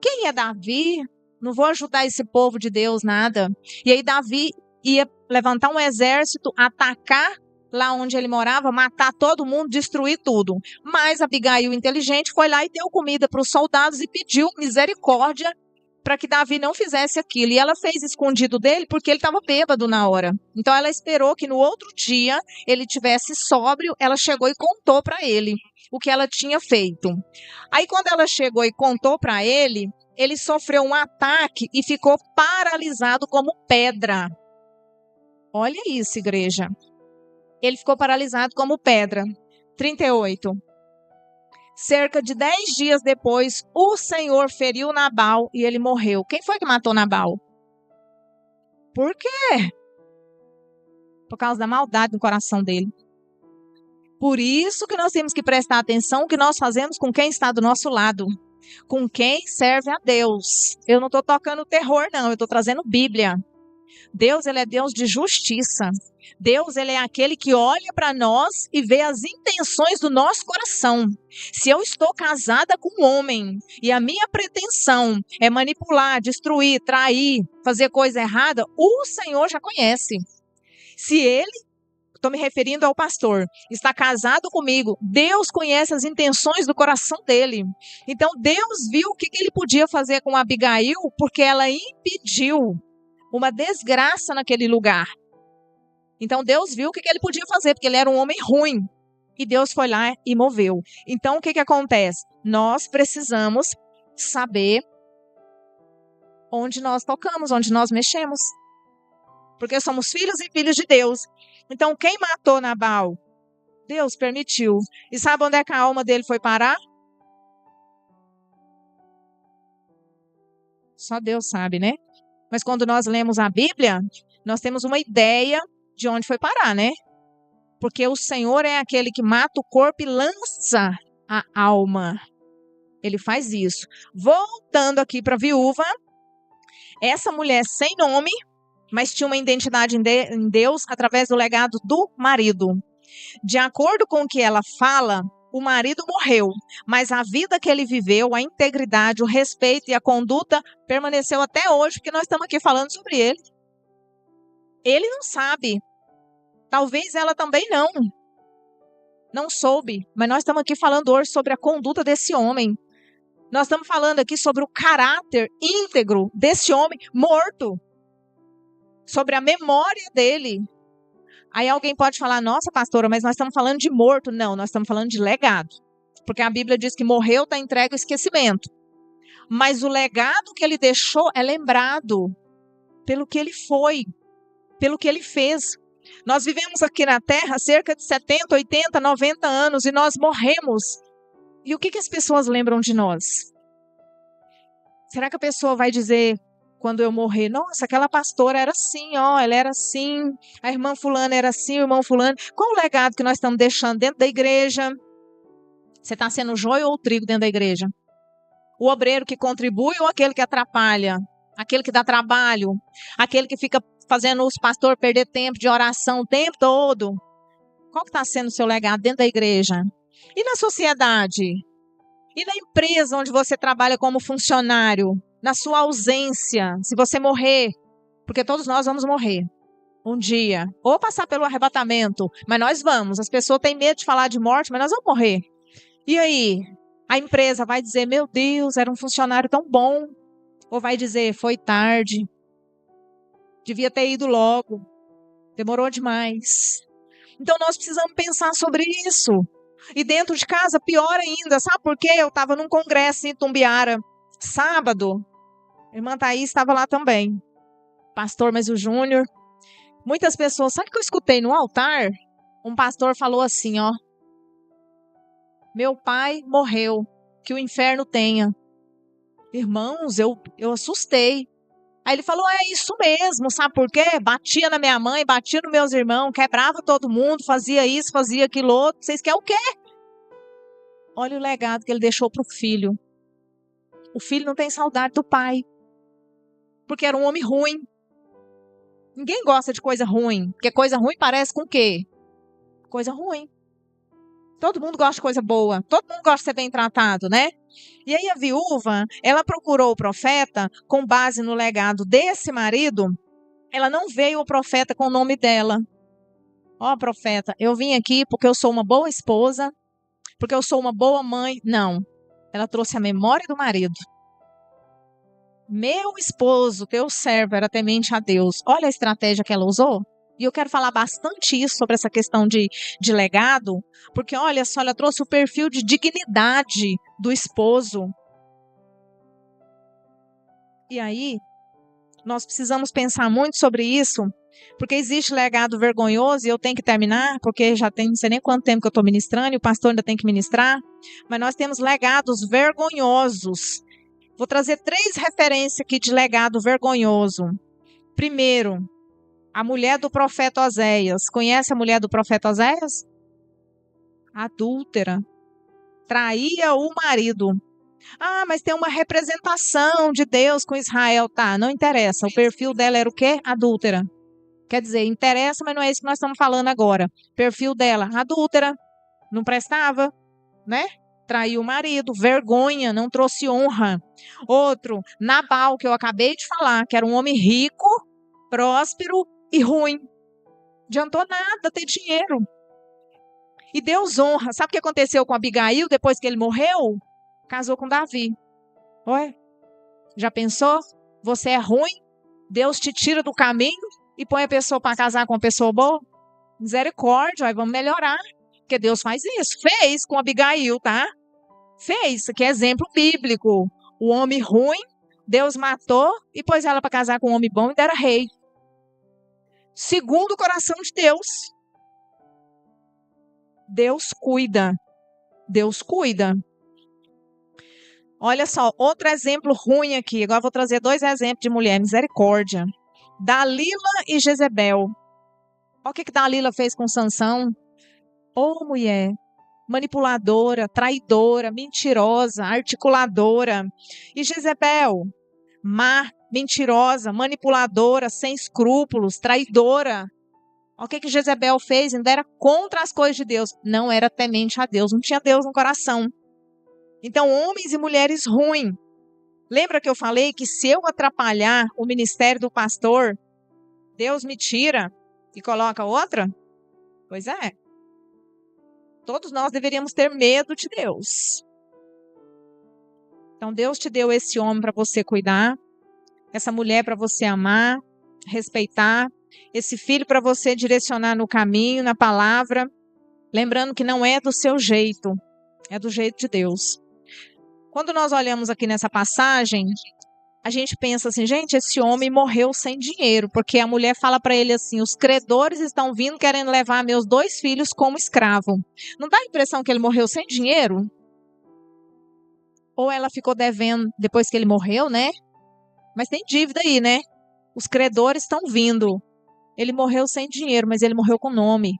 Quem é Davi? Não vou ajudar esse povo de Deus, nada. E aí Davi ia levantar um exército, atacar lá onde ele morava, matar todo mundo, destruir tudo. Mas Abigail, inteligente, foi lá e deu comida para os soldados e pediu misericórdia para que Davi não fizesse aquilo. E ela fez escondido dele porque ele estava bêbado na hora. Então ela esperou que no outro dia ele tivesse sóbrio, ela chegou e contou para ele o que ela tinha feito. Aí quando ela chegou e contou para ele, ele sofreu um ataque e ficou paralisado como pedra. Olha isso, igreja. Ele ficou paralisado como pedra. 38. Cerca de 10 dias depois, o Senhor feriu Nabal e ele morreu. Quem foi que matou Nabal? Por quê? Por causa da maldade no coração dele. Por isso que nós temos que prestar atenção no que nós fazemos com quem está do nosso lado. Com quem serve a Deus. Eu não estou tocando terror, não. Eu estou trazendo Bíblia. Deus, ele é Deus de justiça. Deus, ele é aquele que olha para nós e vê as intenções do nosso coração. Se eu estou casada com um homem e a minha pretensão é manipular, destruir, trair, fazer coisa errada, o Senhor já conhece. Se ele, estou me referindo ao pastor, está casado comigo, Deus conhece as intenções do coração dele. Então Deus viu o que ele podia fazer com Abigail, porque ela impediu uma desgraça naquele lugar. Então Deus viu o que ele podia fazer, porque ele era um homem ruim. E Deus foi lá e moveu. Então o que acontece? Nós precisamos saber onde nós tocamos, onde nós mexemos. Porque somos filhos e filhos de Deus. Então quem matou Nabal? Deus permitiu. E sabe onde é que a alma dele foi parar? Só Deus sabe, né? Mas quando nós lemos a Bíblia, nós temos uma ideia de onde foi parar, né? Porque o Senhor é aquele que mata o corpo e lança a alma. Ele faz isso. Voltando aqui para a viúva, essa mulher sem nome, mas tinha uma identidade em Deus através do legado do marido. De acordo com o que ela fala, o marido morreu, mas a vida que ele viveu, a integridade, o respeito e a conduta permaneceu até hoje, porque nós estamos aqui falando sobre ele. Ele não sabe. Talvez ela também não soube, mas nós estamos aqui falando hoje sobre a conduta desse homem. Nós estamos falando aqui sobre o caráter íntegro desse homem morto, sobre a memória dele. Aí alguém pode falar, nossa pastora, mas nós estamos falando de morto. Não, nós estamos falando de legado, porque a Bíblia diz que morreu, está entregue ao esquecimento. Mas o legado que ele deixou é lembrado pelo que ele foi, pelo que ele fez. Nós vivemos aqui na Terra cerca de 70, 80, 90 anos e nós morremos. E o que as pessoas lembram de nós? Será que a pessoa vai dizer, quando eu morrer, nossa, aquela pastora era assim, ela era assim, a irmã fulana era assim, o irmão fulano. Qual o legado que nós estamos deixando dentro da igreja? Você está sendo joio ou trigo dentro da igreja? O obreiro que contribui ou aquele que atrapalha? Aquele que dá trabalho? Aquele que fica fazendo os pastores perder tempo de oração o tempo todo? Qual que está sendo o seu legado dentro da igreja? E na sociedade? E na empresa onde você trabalha como funcionário? Na sua ausência, se você morrer, porque todos nós vamos morrer um dia, ou passar pelo arrebatamento, mas nós vamos. As pessoas têm medo de falar de morte, mas nós vamos morrer. E aí? A empresa vai dizer, meu Deus, era um funcionário tão bom. Ou vai dizer, foi tarde. Devia ter ido logo. Demorou demais. Então nós precisamos pensar sobre isso. E dentro de casa, pior ainda. Sabe por quê? Eu estava num congresso em Itumbiara, sábado. A irmã Thaís estava lá também. Pastor Mésio Júnior. Muitas pessoas, sabe o que eu escutei no altar? Um pastor falou assim, Meu pai morreu, que o inferno tenha. Irmãos, eu assustei. Aí ele falou, é isso mesmo, sabe por quê? Batia na minha mãe, batia nos meus irmãos, quebrava todo mundo, fazia isso, fazia aquilo outro. Vocês querem o quê? Olha o legado que ele deixou para o filho. O filho não tem saudade do pai, porque era um homem ruim. Ninguém gosta de coisa ruim, porque coisa ruim parece com o quê? Coisa ruim. Todo mundo gosta de coisa boa, todo mundo gosta de ser bem tratado, né? E aí a viúva, ela procurou o profeta com base no legado desse marido. Ela não veio o profeta com o nome dela. Ó, profeta, eu vim aqui porque eu sou uma boa esposa, porque eu sou uma boa mãe. Não, ela trouxe a memória do marido. Meu esposo, teu servo, era temente a Deus. Olha a estratégia que ela usou. E eu quero falar bastante isso sobre essa questão de legado, porque olha só, ela trouxe o perfil de dignidade do esposo. E aí, nós precisamos pensar muito sobre isso, porque existe legado vergonhoso, e eu tenho que terminar, porque já tem não sei nem quanto tempo que eu estou ministrando, e o pastor ainda tem que ministrar, mas nós temos legados vergonhosos. Vou trazer 3 referências aqui de legado vergonhoso. Primeiro, a mulher do profeta Oséias. Conhece a mulher do profeta Oséias? Adúltera. Traía o marido. Ah, mas tem uma representação de Deus com Israel. Tá, não interessa. O perfil dela era o quê? Adúltera. Quer dizer, interessa, mas não é isso que nós estamos falando agora. Perfil dela, adúltera. Não prestava, né? Traiu o marido, vergonha, não trouxe honra. Outro, Nabal, que eu acabei de falar, que era um homem rico, próspero e ruim. Adiantou nada ter dinheiro. E Deus honra. Sabe o que aconteceu com Abigail depois que ele morreu? Casou com Davi. Ué, já pensou? Você é ruim, Deus te tira do caminho e põe a pessoa para casar com uma pessoa boa? Misericórdia, aí vamos melhorar. Porque Deus faz isso. Fez com Abigail, tá? Fez, que é exemplo bíblico. O homem ruim, Deus matou e pôs ela para casar com um homem bom e era rei. Segundo o coração de Deus. Deus cuida. Deus cuida. Olha só, outro exemplo ruim aqui. Agora vou trazer 2 exemplos de mulher. Misericórdia. Dalila e Jezebel. Olha o que Dalila fez com Sansão. Ô, mulher, manipuladora, traidora, mentirosa, articuladora. E Jezebel, má, mentirosa, manipuladora, sem escrúpulos, traidora. Olha o que Jezebel fez, ainda era contra as coisas de Deus. Não era temente a Deus, não tinha Deus no coração. Então, homens e mulheres ruins. Lembra que eu falei que se eu atrapalhar o ministério do pastor, Deus me tira e coloca outra? Pois é. Todos nós deveríamos ter medo de Deus. Então, Deus te deu esse homem para você cuidar, essa mulher para você amar, respeitar, esse filho para você direcionar no caminho, na palavra, lembrando que não é do seu jeito, é do jeito de Deus. Quando nós olhamos aqui nessa passagem, a gente pensa assim, gente, esse homem morreu sem dinheiro, porque a mulher fala para ele assim, os credores estão vindo querendo levar meus 2 filhos como escravo. Não dá a impressão que ele morreu sem dinheiro? Ou ela ficou devendo depois que ele morreu, né? Mas tem dívida aí, né? Os credores estão vindo. Ele morreu sem dinheiro, mas ele morreu com nome.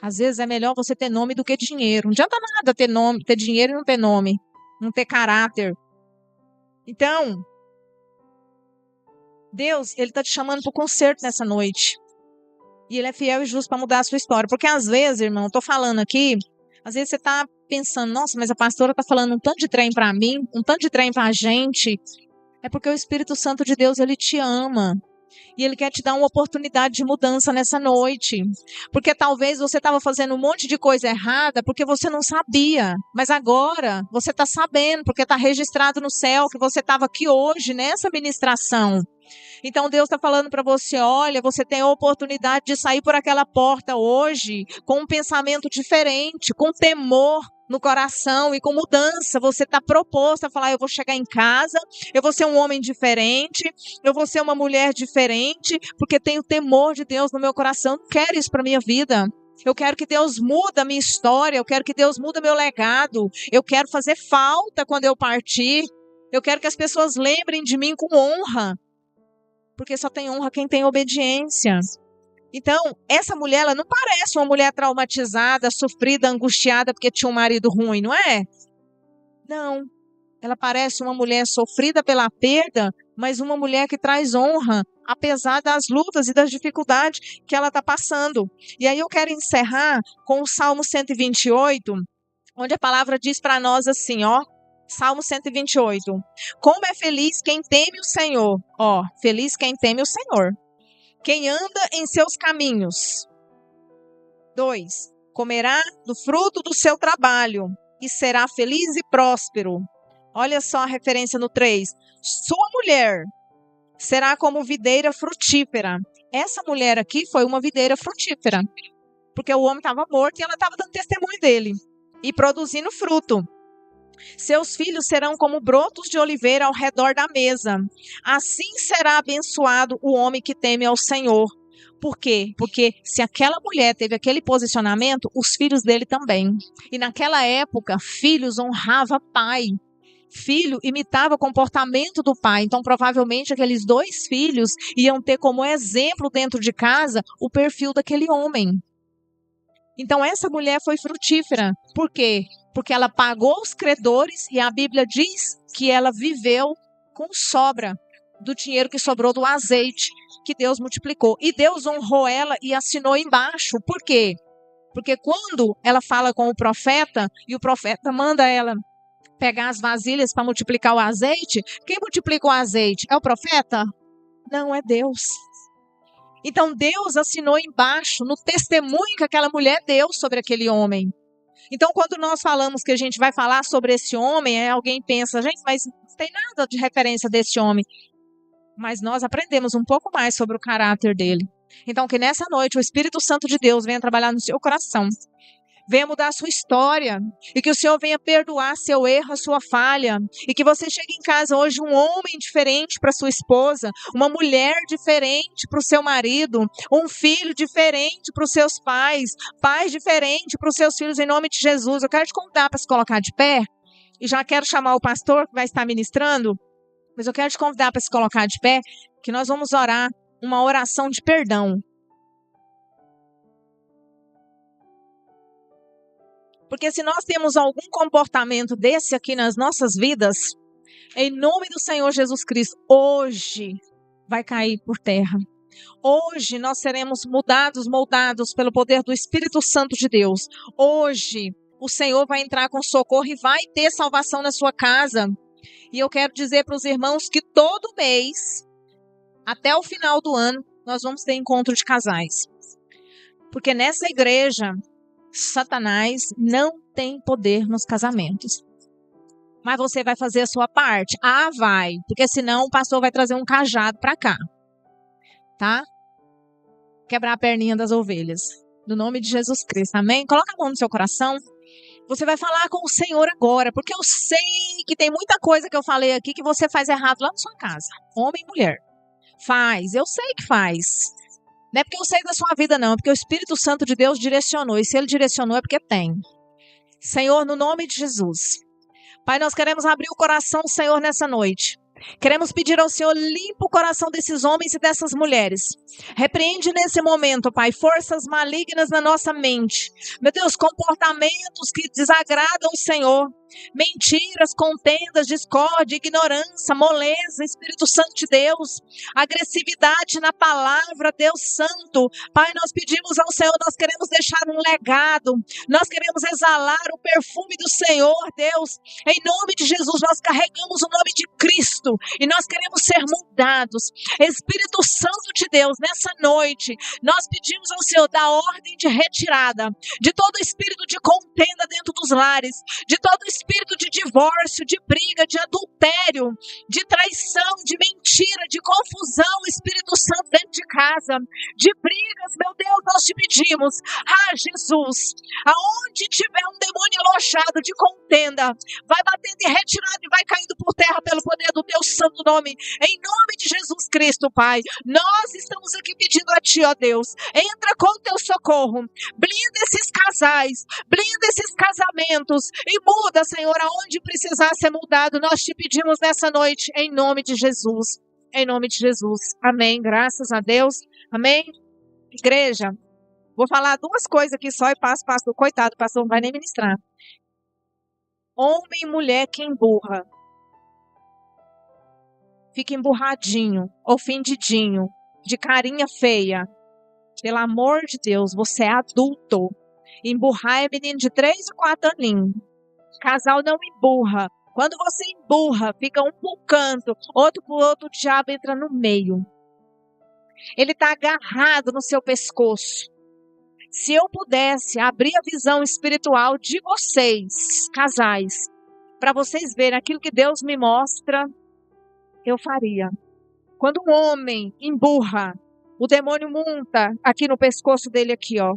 Às vezes é melhor você ter nome do que dinheiro. Não adianta nada ter nome, ter dinheiro e não ter nome, não ter caráter. Então, Deus, Ele está te chamando para o conserto nessa noite. E Ele é fiel e justo para mudar a sua história. Porque às vezes, irmão, estou falando aqui, às vezes você está pensando, nossa, mas a pastora está falando um tanto de trem para mim, um tanto de trem para a gente. É porque o Espírito Santo de Deus, Ele te ama. E Ele quer te dar uma oportunidade de mudança nessa noite. Porque talvez você estava fazendo um monte de coisa errada porque você não sabia. Mas agora você está sabendo, porque está registrado no céu que você estava aqui hoje nessa ministração. Então Deus está falando para você, olha, você tem a oportunidade de sair por aquela porta hoje com um pensamento diferente, com temor no coração e com mudança. Você está proposto a falar, eu vou chegar em casa, eu vou ser um homem diferente, eu vou ser uma mulher diferente, porque tenho temor de Deus no meu coração, quero isso para a minha vida. Eu quero que Deus mude a minha história. Eu quero que Deus mude meu legado. Eu quero fazer falta quando eu partir. Eu quero que as pessoas lembrem de mim com honra. Porque só tem honra quem tem obediência. Então, essa mulher, ela não parece uma mulher traumatizada, sofrida, angustiada porque tinha um marido ruim, não é? Não. Ela parece uma mulher sofrida pela perda, mas uma mulher que traz honra, apesar das lutas e das dificuldades que ela está passando. E aí eu quero encerrar com o Salmo 128, onde a palavra diz para nós assim, ó, Salmo 128. Como é feliz quem teme o Senhor. Ó, feliz quem teme o Senhor. Quem anda em seus caminhos. 2. Comerá do fruto do seu trabalho e será feliz e próspero. Olha só a referência no 3. Sua mulher será como videira frutífera. Essa mulher aqui foi uma videira frutífera. Porque o homem estava morto e ela estava dando testemunho dele. E produzindo fruto. Seus filhos serão como brotos de oliveira ao redor da mesa. Assim será abençoado o homem que teme ao Senhor. Por quê? Porque se aquela mulher teve aquele posicionamento, os filhos dele também. E naquela época, filhos honravam pai. Filho imitava o comportamento do pai. Então, provavelmente, aqueles 2 filhos iam ter como exemplo dentro de casa o perfil daquele homem. Então, essa mulher foi frutífera. Por quê? Porque ela pagou os credores e a Bíblia diz que ela viveu com sobra do dinheiro que sobrou do azeite que Deus multiplicou. E Deus honrou ela e assinou embaixo. Por quê? Porque quando ela fala com o profeta e o profeta manda ela pegar as vasilhas para multiplicar o azeite, quem multiplica o azeite? É o profeta? Não, é Deus. Então Deus assinou embaixo no testemunho que aquela mulher deu sobre aquele homem. Então quando nós falamos que a gente vai falar sobre esse homem, alguém pensa, gente, mas não tem nada de referência desse homem. Mas nós aprendemos um pouco mais sobre o caráter dele. Então que nessa noite o Espírito Santo de Deus venha trabalhar no seu coração. Venha mudar a sua história. E que o Senhor venha perdoar seu erro, a sua falha. E que você chegue em casa hoje um homem diferente para sua esposa. Uma mulher diferente para o seu marido. Um filho diferente para os seus pais. Pais diferentes para os seus filhos, em nome de Jesus. Eu quero te convidar para se colocar de pé. E já quero chamar o pastor que vai estar ministrando. Mas eu quero te convidar para se colocar de pé. Que nós vamos orar uma oração de perdão. Porque se nós temos algum comportamento desse aqui nas nossas vidas, em nome do Senhor Jesus Cristo, hoje vai cair por terra. Hoje nós seremos mudados, moldados pelo poder do Espírito Santo de Deus. Hoje o Senhor vai entrar com socorro e vai ter salvação na sua casa. E eu quero dizer para os irmãos que todo mês, até o final do ano, nós vamos ter encontro de casais. Porque nessa igreja, Satanás não tem poder nos casamentos. Mas você vai fazer a sua parte? Ah, vai. Porque senão o pastor vai trazer um cajado para cá. Tá? Quebrar a perninha das ovelhas. No nome de Jesus Cristo. Amém? Coloca a mão no seu coração. Você vai falar com o Senhor agora. Porque eu sei que tem muita coisa que eu falei aqui que você faz errado lá na sua casa. Homem e mulher. Faz. Eu sei que faz. Não é porque eu sei da sua vida, não. É porque o Espírito Santo de Deus direcionou. E se Ele direcionou, é porque tem. Senhor, no nome de Jesus. Pai, nós queremos abrir o coração do Senhor nessa noite. Queremos pedir ao Senhor, limpa o coração desses homens e dessas mulheres. Repreende nesse momento, Pai, forças malignas na nossa mente. Meu Deus, comportamentos que desagradam o Senhor. Mentiras, contendas, discórdia, ignorância, moleza, Espírito Santo de Deus, agressividade na palavra, Deus Santo. Pai, nós pedimos ao Senhor, nós queremos deixar um legado, nós queremos exalar o perfume do Senhor, Deus. Em nome de Jesus, nós carregamos o nome de Cristo e nós queremos ser mudados. Espírito Santo de Deus, nessa noite, nós pedimos ao Senhor da ordem de retirada de todo espírito de contenda dentro dos lares, de todo espírito de divórcio, de briga, de adultério, de traição, de mentira, de confusão, Espírito Santo dentro de casa. casa, de brigas, meu Deus, nós te pedimos. Ah, Jesus, aonde tiver um demônio alojado de contenda, vai batendo e retirando e vai caindo por terra pelo poder do teu santo nome, em nome de Jesus Cristo, Pai. Nós estamos aqui pedindo a Ti, ó Deus, entra com o teu socorro, blinda esses casais, blinda esses casamentos e muda, Senhor, aonde precisar ser mudado. Nós te pedimos nessa noite, em nome de Jesus. Em nome de Jesus. Amém. Graças a Deus. Amém. Igreja, vou falar duas coisas aqui só e passo, pastor. Coitado, o pastor não vai nem ministrar. Homem e mulher que emburra. Fica emburradinho, ofendidinho, de carinha feia. Pelo amor de Deus, você é adulto. Emburrar é menino de 3 ou 4 aninhos. Casal não emburra. Quando você emburra, fica um pro canto, outro pro outro, o diabo entra no meio. Ele está agarrado no seu pescoço. Se eu pudesse abrir a visão espiritual de vocês, casais, para vocês verem aquilo que Deus me mostra, eu faria. Quando um homem emburra, o demônio monta aqui no pescoço dele aqui, ó.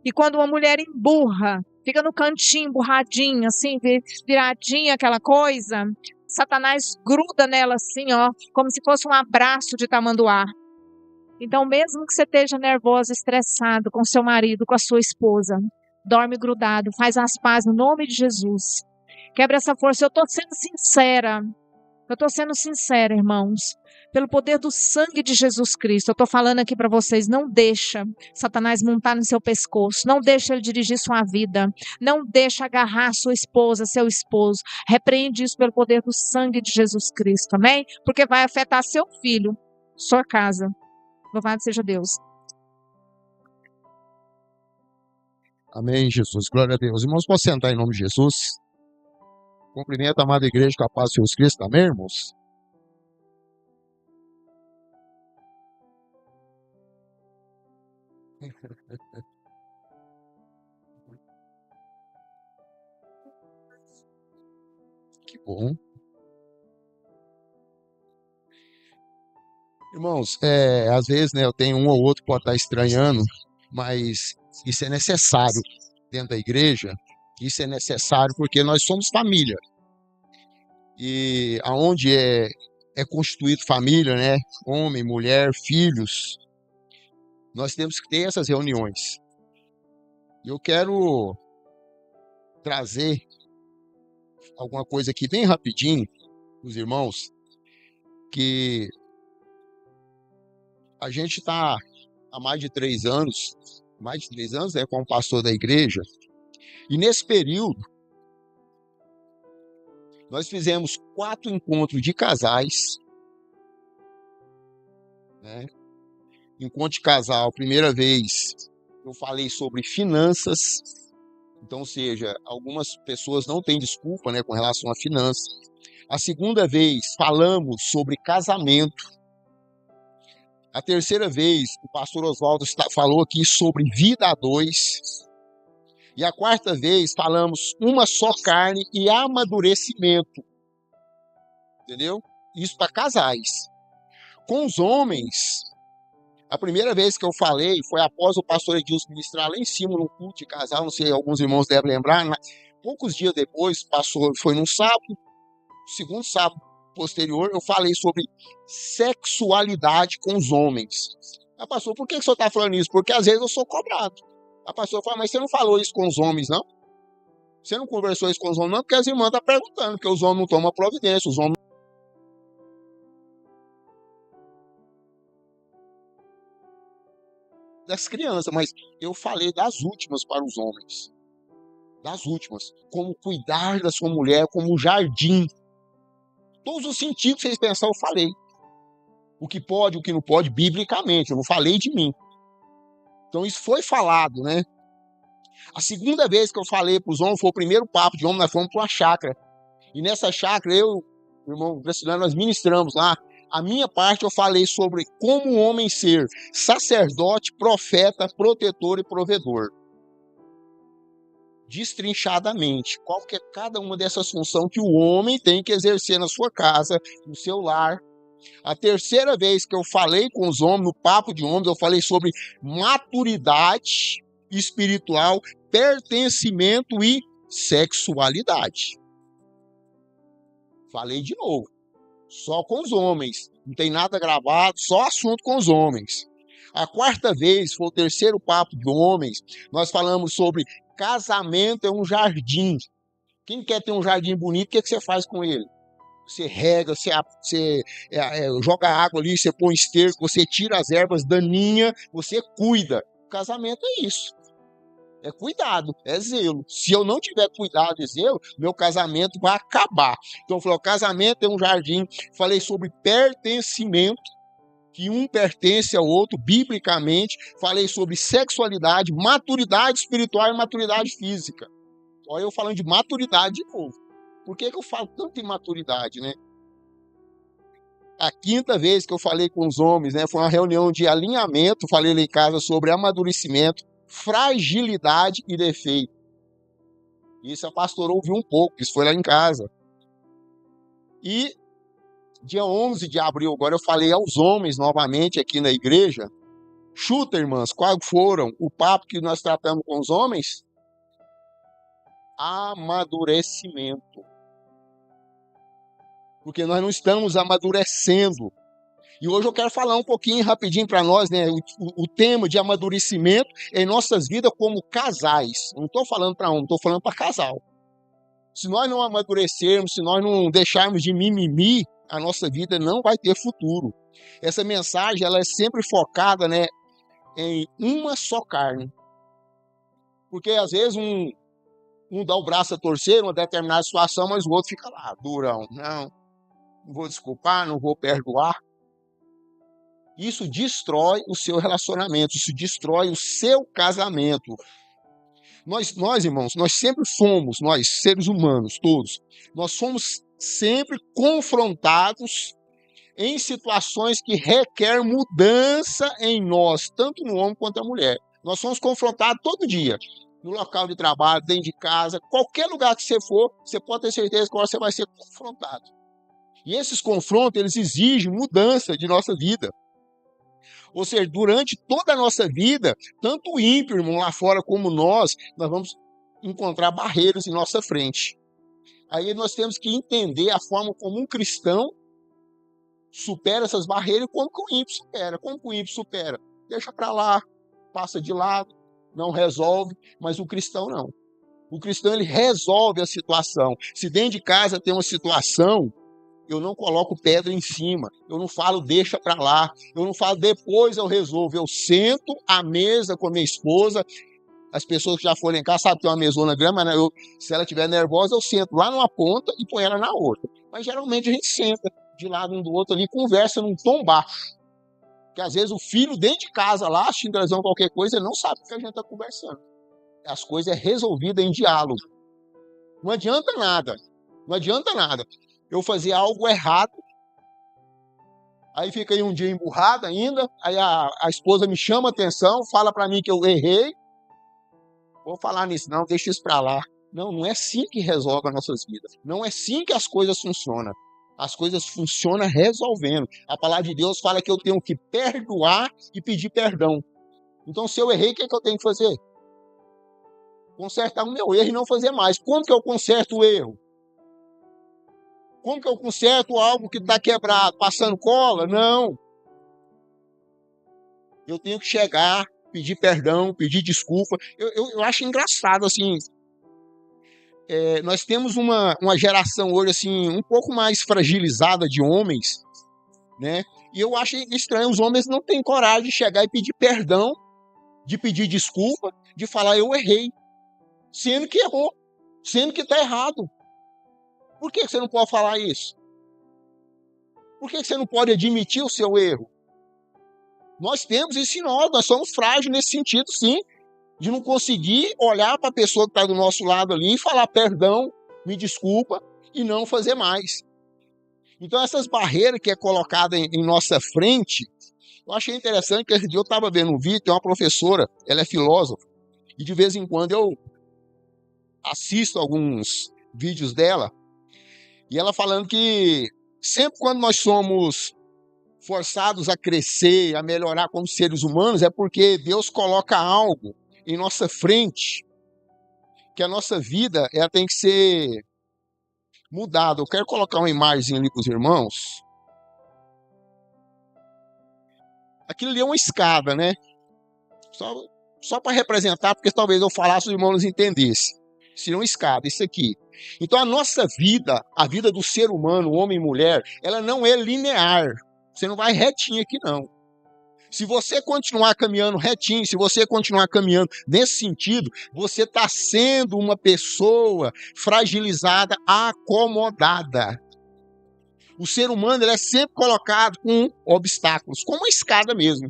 E quando uma mulher emburra, fica no cantinho, emburradinha, assim, viradinha, aquela coisa, Satanás gruda nela assim, ó, como se fosse um abraço de tamanduá. Então, mesmo que você esteja nervoso, estressado com seu marido, com a sua esposa, dorme grudado, faz as pazes no nome de Jesus. Quebra essa força. Eu estou sendo sincera, irmãos. Pelo poder do sangue de Jesus Cristo, eu estou falando aqui para vocês, não deixa Satanás montar no seu pescoço, não deixa ele dirigir sua vida, não deixa agarrar sua esposa, seu esposo. Repreende isso pelo poder do sangue de Jesus Cristo, amém? Porque vai afetar seu filho, sua casa. Louvado seja Deus. Amém, Jesus. Glória a Deus. Irmãos, posso sentar em nome de Jesus? Cumprimento a amada igreja com a paz de Jesus Cristo. Amém, irmãos? Que bom. Irmãos, às vezes, né, eu tenho um ou outro que pode estar estranhando, mas isso é necessário dentro da igreja. Isso é necessário porque nós somos família. E aonde é constituído família, né? Homem, mulher, filhos, nós temos que ter essas reuniões. Eu quero trazer alguma coisa aqui bem rapidinho, os irmãos, que a gente está há mais de 3 anos, como pastor da igreja, e nesse período nós fizemos 4 encontros de casais, né? Encontro de casal, primeira vez eu falei sobre finanças, então, ou seja, algumas pessoas não têm desculpa, né, com relação a finanças. A segunda vez falamos sobre casamento. A terceira vez o pastor Oswaldo falou aqui sobre vida a dois. E a quarta vez falamos uma só carne e amadurecimento. Entendeu? Isso para casais. Com os homens, a primeira vez que eu falei foi após o pastor Edilson ministrar lá em cima no culto de casal, não sei, alguns irmãos devem lembrar, poucos dias depois, foi num sábado, segundo sábado posterior, eu falei sobre sexualidade com os homens. A pastor, por que o senhor está falando isso? Porque às vezes eu sou cobrado. A pastor fala, mas você não falou isso com os homens, não? Você não conversou isso com os homens, não? Porque as irmãs estão perguntando, porque os homens não tomam providência, os homens das crianças, mas eu falei das últimas para os homens. Das últimas. Como cuidar da sua mulher como um jardim. Todos os sentidos que vocês pensaram, eu falei. O que pode, o que não pode, biblicamente. Eu não falei de mim. Então isso foi falado, né? A segunda vez que eu falei para os homens, foi o primeiro papo de homem, nós fomos para uma chácara. E nessa chácara, eu, o irmão Graciliano, nós ministramos lá. A minha parte eu falei sobre como o homem ser sacerdote, profeta, protetor e provedor. Destrinchadamente, qual que é cada uma dessas funções que o homem tem que exercer na sua casa, no seu lar, A terceira vez que eu falei com os homens, no papo de homens, eu falei sobre maturidade espiritual, pertencimento e sexualidade. Falei de novo, só com os homens, não tem nada gravado, só assunto com os homens. A quarta vez, foi o terceiro papo de homens, nós falamos sobre casamento é um jardim. Quem quer ter um jardim bonito, o que você faz com ele? Você rega, você joga água ali, você põe esterco, você tira as ervas daninhas, você cuida. O casamento é isso. É cuidado, é zelo. Se eu não tiver cuidado e zelo, meu casamento vai acabar. Então eu falei, o casamento é um jardim. Falei sobre pertencimento, que um pertence ao outro, biblicamente. Falei sobre sexualidade, maturidade espiritual e maturidade física. Olha eu falando de maturidade de novo. Por que eu falo tanto em maturidade, né? A quinta vez que eu falei com os homens, né, foi uma reunião de alinhamento, falei lá em casa sobre amadurecimento, fragilidade e defeito. Isso a pastora ouviu um pouco, isso foi lá em casa. E dia 11 de abril, agora eu falei aos homens novamente aqui na igreja. Chuta, irmãs, quais foram o papo que nós tratamos com os homens? Amadurecimento. Porque nós não estamos amadurecendo. E hoje eu quero falar um pouquinho rapidinho para nós, né? O tema de amadurecimento em nossas vidas como casais. Eu não estou falando para homem, estou falando para casal. Se nós não amadurecermos, se nós não deixarmos de mimimi, a nossa vida não vai ter futuro. Essa mensagem ela é sempre focada, né, em uma só carne. Porque às vezes um dá o braço a torcer numa determinada situação, mas o outro fica lá, durão. Não vou desculpar, não vou perdoar. Isso destrói o seu relacionamento, isso destrói o seu casamento. Nós, irmãos, nós sempre fomos, nós seres humanos, todos, nós somos sempre confrontados em situações que requer mudança em nós, tanto no homem quanto na mulher. Nós somos confrontados todo dia, no local de trabalho, dentro de casa, qualquer lugar que você for, você pode ter certeza que você vai ser confrontado. E esses confrontos, eles exigem mudança de nossa vida. Ou seja, durante toda a nossa vida, tanto o ímpio, irmão, lá fora, como nós vamos encontrar barreiras em nossa frente. Aí nós temos que entender a forma como um cristão supera essas barreiras e como que o ímpio supera. Como que o ímpio supera? Deixa para lá, passa de lado, não resolve, mas o cristão não. O cristão, ele resolve a situação. Se dentro de casa tem uma situação, eu não coloco pedra em cima, eu não falo deixa para lá, eu não falo depois eu resolvo, eu sento à mesa com a minha esposa. As pessoas que já foram em casa sabem que tem uma mesona grande, mas se ela estiver nervosa, eu sento lá numa ponta e põe ela na outra. Mas geralmente a gente senta de lado um do outro ali, conversa num tom baixo. Porque às vezes o filho dentro de casa lá, assistindo televisão, qualquer coisa, ele não sabe o que a gente está conversando. As coisas é resolvida em diálogo. Não adianta nada. Não adianta nada. Eu fazer algo errado, aí fica aí um dia emburrado ainda, aí a esposa me chama a atenção, fala para mim que eu errei. Vou falar nisso, não, deixa isso para lá. Não, não é assim que resolve as nossas vidas. Não é assim que as coisas funcionam. As coisas funcionam resolvendo. A palavra de Deus fala que eu tenho que perdoar e pedir perdão. Então, se eu errei, o que eu tenho que fazer? Consertar o meu erro e não fazer mais. Como que eu conserto o erro? Como que eu conserto algo que está quebrado? Passando cola? Não. Eu tenho que chegar, pedir perdão, pedir desculpa. Eu acho engraçado, assim, nós temos uma geração hoje, assim, um pouco mais fragilizada de homens, né? E eu acho estranho, os homens não têm coragem de chegar e pedir perdão, de pedir desculpa, de falar eu errei, sendo que errou, sendo que está errado. Por que você não pode falar isso? Por que você não pode admitir o seu erro? Nós temos isso em nós somos frágeis nesse sentido, sim, de não conseguir olhar para a pessoa que está do nosso lado ali e falar perdão, me desculpa, e não fazer mais. Então, essas barreiras que é colocada em nossa frente, eu achei interessante que esse dia eu estava vendo um vídeo, tem uma professora, ela é filósofa, e de vez em quando eu assisto alguns vídeos dela, e ela falando que sempre quando nós somos forçados a crescer, a melhorar como seres humanos, é porque Deus coloca algo em nossa frente, que a nossa vida ela tem que ser mudada. Eu quero colocar uma imagem ali para os irmãos. Aquilo ali é uma escada, né? Só para representar, porque talvez eu falasse os irmãos entendessem. Seria uma escada, isso aqui. Então a nossa vida, a vida do ser humano, homem e mulher, ela não é linear. Você não vai retinho aqui, não. Se você continuar caminhando retinho, se você continuar caminhando nesse sentido, você está sendo uma pessoa fragilizada, acomodada. O ser humano ele é sempre colocado com obstáculos, como uma escada mesmo.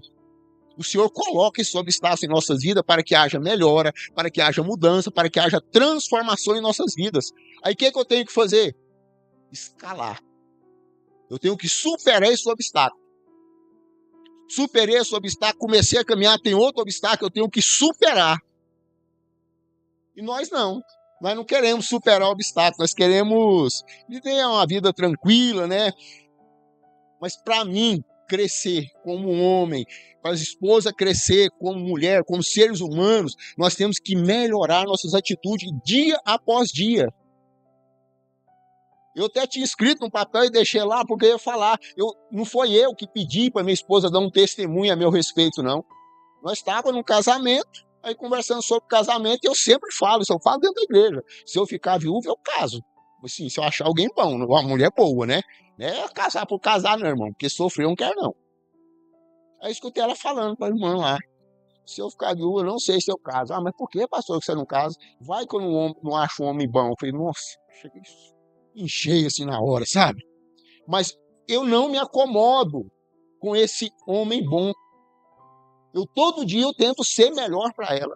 O Senhor coloca esses obstáculos em nossas vidas para que haja melhora, para que haja mudança, para que haja transformação em nossas vidas. Aí o que eu tenho que fazer? Escalar. Eu tenho que superar esse obstáculo. Superei esse obstáculo, comecei a caminhar, tem outro obstáculo, eu tenho que superar. E nós não. Nós não queremos superar o obstáculo, nós queremos viver uma vida tranquila, né? Mas para mim, crescer como homem, para a esposa crescer como mulher, como seres humanos, nós temos que melhorar nossas atitudes dia após dia. Eu até tinha escrito um papel e deixei lá, porque eu ia falar. Não foi eu que pedi para minha esposa dar um testemunho a meu respeito, não. Nós estávamos num casamento, aí conversando sobre casamento, e eu sempre falo, isso eu falo dentro da igreja. Se eu ficar viúvo, eu caso. Assim, se eu achar alguém bom, uma mulher boa, né? Não é casar por casar, não, irmão, porque sofrer eu não quero, não. Aí escutei ela falando para a irmã lá. Se eu ficar viúva, eu não sei se eu caso. Ah, mas por que, pastor, que você não casa? Vai que eu não acho um homem bom. Eu falei, nossa, cheguei enchei assim na hora, sabe? Mas eu não me acomodo com esse homem bom. Todo dia eu tento ser melhor para ela.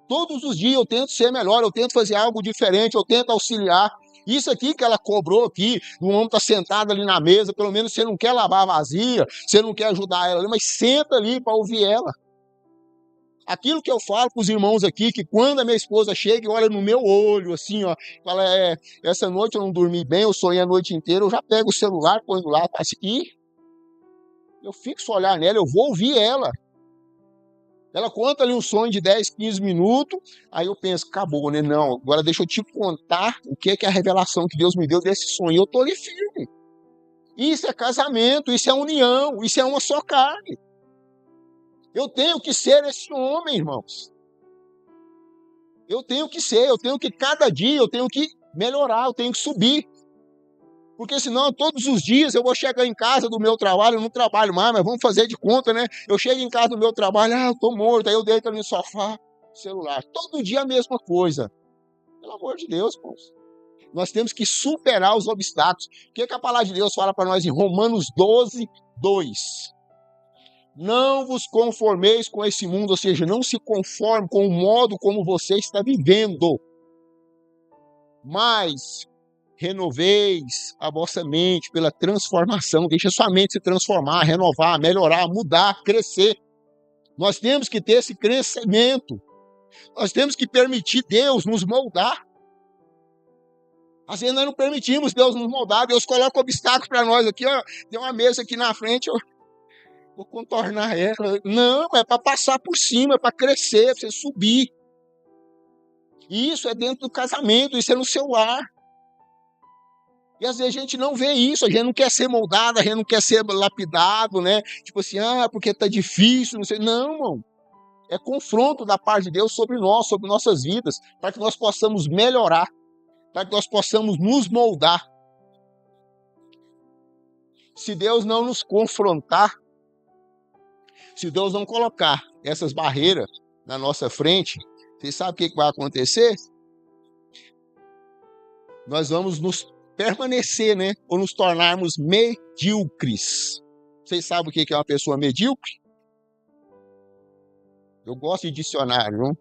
Todos os dias eu tento ser melhor, eu tento fazer algo diferente, eu tento auxiliar. Isso aqui que ela cobrou aqui, o homem está sentado ali na mesa, pelo menos você não quer lavar a vazia, você não quer ajudar ela ali, mas senta ali para ouvir ela. Aquilo que eu falo para os irmãos aqui, que quando a minha esposa chega e olha no meu olho, assim, ó, fala, essa noite eu não dormi bem, eu sonhei a noite inteira, eu já pego o celular, põe do lado, faço aqui, eu fixo o olhar nela, eu vou ouvir ela. Ela conta ali um sonho de 10, 15 minutos, aí eu penso, acabou, né? Não, agora deixa eu te contar o que é a revelação que Deus me deu desse sonho. Eu tô ali firme. Isso é casamento, isso é união, isso é uma só carne. Eu tenho que ser esse homem, irmãos. Eu tenho que ser, eu tenho que cada dia, eu tenho que melhorar, eu tenho que subir. Porque senão todos os dias eu vou chegar em casa do meu trabalho, eu não trabalho mais, mas vamos fazer de conta, né? Eu chego em casa do meu trabalho, eu tô morto, aí eu deito ali no sofá, celular. Todo dia a mesma coisa. Pelo amor de Deus, irmãos. Nós temos que superar os obstáculos. O que a palavra de Deus fala para nós em Romanos 12, 2? Não vos conformeis com esse mundo, ou seja, não se conforme com o modo como você está vivendo. Mas renoveis a vossa mente pela transformação. Deixa a sua mente se transformar, renovar, melhorar, mudar, crescer. Nós temos que ter esse crescimento. Nós temos que permitir Deus nos moldar. Às vezes nós não permitimos Deus nos moldar. Deus coloca obstáculos para nós aqui. Ó, tem uma mesa aqui na frente, eu vou contornar ela. Não, é para passar por cima, é para crescer, para você subir. E isso é dentro do casamento, isso é no seu lar. E às vezes a gente não vê isso, a gente não quer ser moldado, a gente não quer ser lapidado, né? Tipo assim, porque tá difícil, não sei. Não, irmão. É confronto da parte de Deus sobre nós, sobre nossas vidas, para que nós possamos melhorar, para que nós possamos nos moldar. Se Deus não nos confrontar, se Deus não colocar essas barreiras na nossa frente, você sabe o que vai acontecer? Nós vamos nos permanecer, né? Ou nos tornarmos medíocres. Vocês sabem o que é uma pessoa medíocre? Eu gosto de dicionário, não?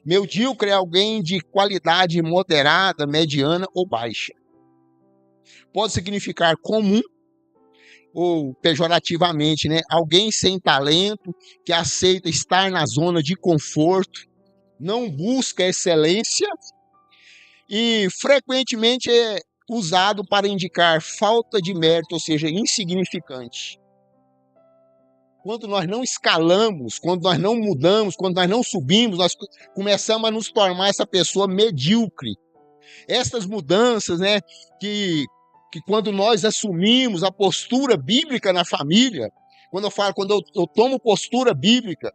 Medíocre é alguém de qualidade moderada, mediana ou baixa. Pode significar comum ou pejorativamente, né? Alguém sem talento, que aceita estar na zona de conforto, não busca excelência e frequentemente é usado para indicar falta de mérito, ou seja, insignificante. quando nós não escalamos, quando nós não mudamos, quando nós não subimos, nós começamos a nos tornar essa pessoa medíocre. Essas mudanças, né, que quando nós assumimos a postura bíblica na família, quando eu tomo postura bíblica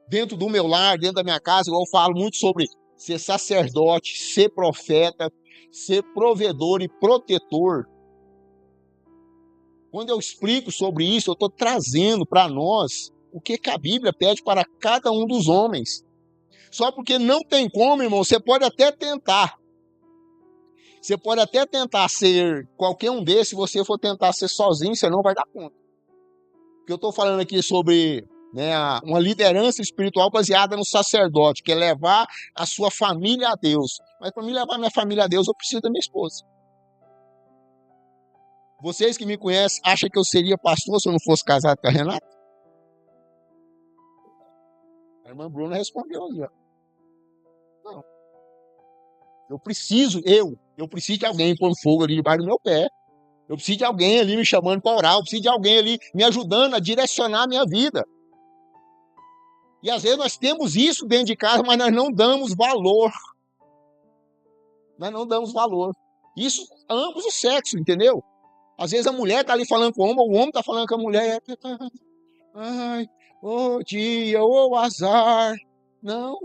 dentro do meu lar, dentro da minha casa, eu falo muito sobre ser sacerdote, ser profeta, ser provedor e protetor. Quando eu explico sobre isso, eu estou trazendo para nós o que a Bíblia pede para cada um dos homens. Só porque não tem como, irmão, você pode até tentar. Você pode até tentar ser qualquer um desses, se você for tentar ser sozinho, você não vai dar conta. Porque eu estou falando aqui sobre, né, uma liderança espiritual baseada no sacerdote, que é levar a sua família a Deus. Mas para mim levar a minha família a Deus, eu preciso da minha esposa. Vocês que me conhecem, acham que eu seria pastor se eu não fosse casado com a Renata? A irmã Bruna respondeu já. Não. Eu preciso de alguém pondo fogo ali debaixo do meu pé. Eu preciso de alguém ali me chamando para orar. Eu preciso de alguém ali me ajudando a direcionar a minha vida. E às vezes nós temos isso dentro de casa, mas nós não damos valor. Nós não damos valor. Isso ambos os sexos, entendeu? Às vezes a mulher está ali falando com o homem está falando com a mulher. Ai, ô dia, ô azar. Não.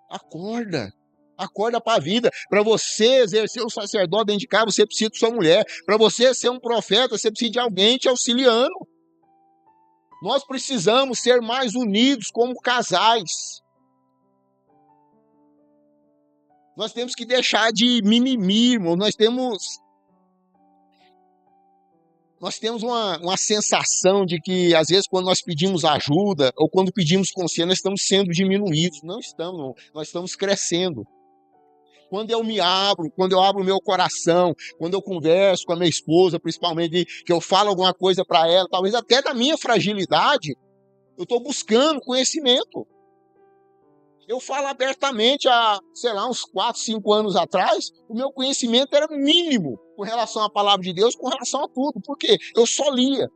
Acorda. Acorda para a vida. Para você exercer o sacerdote dentro de casa, você precisa de sua mulher. Para você ser um profeta, você precisa de alguém te auxiliando. Nós precisamos ser mais unidos como casais. Nós temos que deixar de mimimi, irmão. Nós temos uma sensação de que, às vezes, quando nós pedimos ajuda ou quando pedimos conselho, nós estamos sendo diminuídos. Não estamos, nós estamos crescendo. Quando eu abro o meu coração, quando eu converso com a minha esposa, principalmente, que eu falo alguma coisa para ela, talvez até da minha fragilidade, eu estou buscando conhecimento. Eu falo abertamente há, sei lá, uns 4, 5 anos atrás, o meu conhecimento era mínimo com relação à palavra de Deus, com relação a tudo. Por quê? Eu só lia.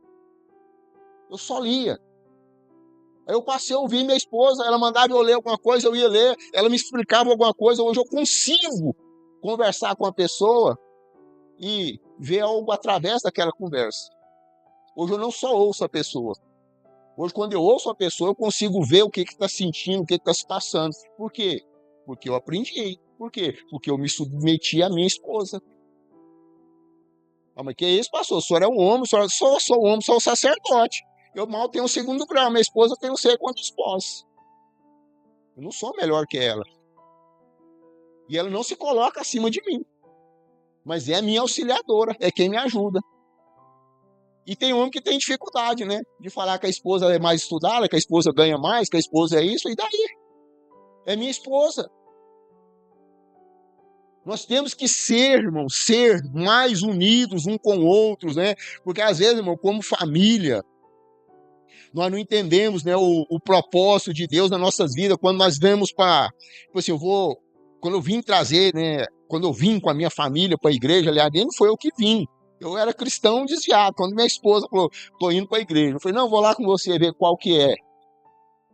Aí eu passei a ouvir minha esposa, ela mandava eu ler alguma coisa, eu ia ler, ela me explicava alguma coisa, hoje eu consigo conversar com a pessoa e ver algo através daquela conversa. Hoje eu não só ouço a pessoa. Hoje, quando eu ouço a pessoa, eu consigo ver o que está sentindo, o que está se passando. Por quê? Porque eu aprendi. Por quê? Porque eu me submeti à minha esposa. Ah, mas que isso, pastor? O senhor é um homem, o senhor sou homem, sou sacerdote. Eu mal tenho o 2º grau, minha esposa tem não sei quantos pós. Eu não sou melhor que ela. E ela não se coloca acima de mim. Mas é a minha auxiliadora, é quem me ajuda. E tem homem que tem dificuldade, né? De falar que a esposa é mais estudada, que a esposa ganha mais, que a esposa é isso, e daí? É minha esposa. Nós temos que ser, irmão, ser mais unidos um com outros, né? Porque às vezes, irmão, como família, nós não entendemos, né, o propósito de Deus nas nossas vidas, quando nós vemos para... Tipo assim, quando eu vim trazer, né? Quando eu vim com a minha família para a igreja, aliás, nem foi eu que vim. Eu era cristão desviado. Quando minha esposa falou, tô indo para a igreja, eu falei, não, vou lá com você ver qual que é.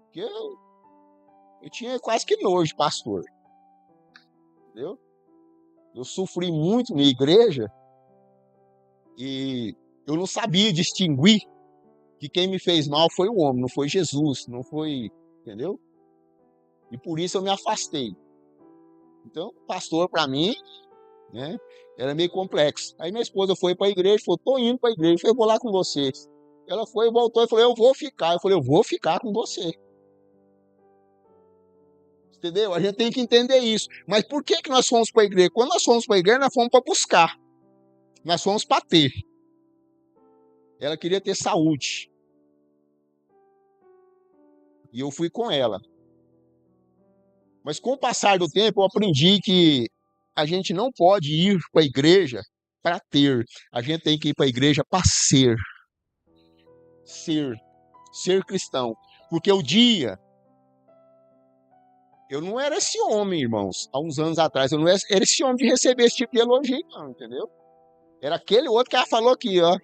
Porque eu tinha quase que nojo de pastor. Entendeu? Eu sofri muito na igreja e eu não sabia distinguir que quem me fez mal foi o homem, não foi Jesus, não foi, entendeu? E por isso eu me afastei. Então, pastor para mim, né, era meio complexo. Aí minha esposa foi para a igreja, falou, tô indo para a igreja, eu falei, vou lá com você. Ela foi e voltou e falou, eu vou ficar. Eu falei, eu vou ficar com você. Entendeu? A gente tem que entender isso. Mas por que nós fomos para a igreja? Quando nós fomos para a igreja, nós fomos para buscar. Nós fomos para ter. Ela queria ter saúde. E eu fui com ela. Mas com o passar do tempo, eu aprendi que a gente não pode ir para a igreja para ter. A gente tem que ir para a igreja para ser. Ser cristão. Porque o dia... Eu não era esse homem, irmãos, há uns anos atrás. Eu não era esse homem de receber esse tipo de elogio, não, entendeu? Era aquele outro que ela falou aqui, ó.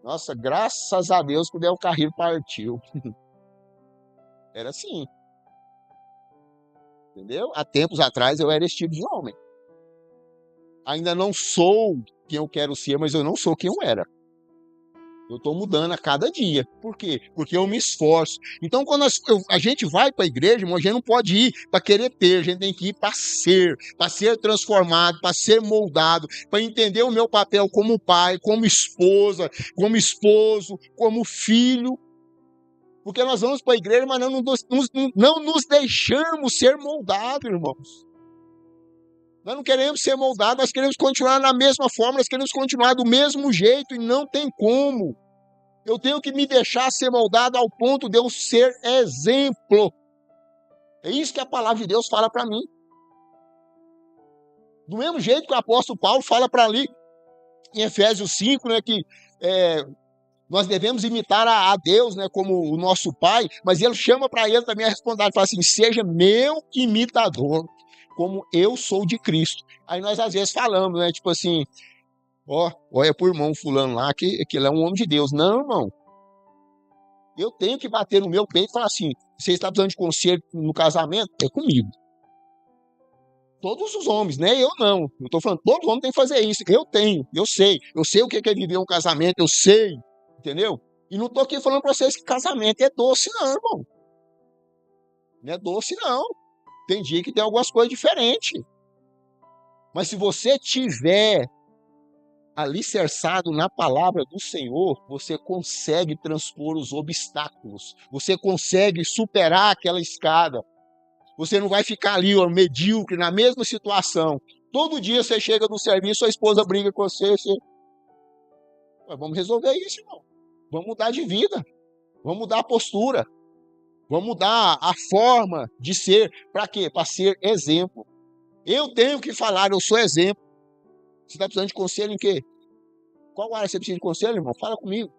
Nossa, graças a Deus que o Del Carril partiu. Era assim. Entendeu? Há tempos atrás eu era esse tipo de homem. Ainda não sou quem eu quero ser, mas eu não sou quem eu era. Eu estou mudando a cada dia. Por quê? Porque eu me esforço. Então, quando a gente vai para a igreja, irmão, a gente não pode ir para querer ter, a gente tem que ir para ser transformado, para ser moldado, para entender o meu papel como pai, como esposa, como esposo, como filho. Porque nós vamos para a igreja, mas não nos deixamos ser moldados, irmãos. Nós não queremos ser moldados, nós queremos continuar na mesma forma, nós queremos continuar do mesmo jeito e não tem como. Eu tenho que me deixar ser moldado ao ponto de eu ser exemplo. É isso que a palavra de Deus fala para mim. Do mesmo jeito que o apóstolo Paulo fala para ali em Efésios 5, né, que nós devemos imitar a Deus, né, como o nosso Pai, mas ele chama para ele também a responsabilidade, fala assim, seja meu imitador, como eu sou de Cristo. Aí nós às vezes falamos, né, tipo assim, olha pro irmão fulano lá, que ele é um homem de Deus. Não, irmão. Eu tenho que bater no meu peito e falar assim, você está precisando de conselho no casamento? É comigo. Todos os homens, né? Eu não. Eu estou falando, todo homem tem que fazer isso. Eu tenho, eu sei o que é viver um casamento, eu sei, entendeu? E não estou aqui falando para vocês que casamento é doce, não, irmão. Não é doce, não. Tem dia que tem algumas coisas diferentes. Mas se você tiver alicerçado na palavra do Senhor, você consegue transpor os obstáculos. Você consegue superar aquela escada. Você não vai ficar ali, medíocre, na mesma situação. Todo dia você chega no serviço, sua esposa briga com você. Vamos resolver isso, irmão. Vamos mudar de vida. Vamos mudar a postura. Vamos mudar a forma de ser. Para quê? Para ser exemplo. Eu tenho que falar, eu sou exemplo. Você está precisando de conselho em quê? Qual área você precisa de conselho, irmão? Fala comigo.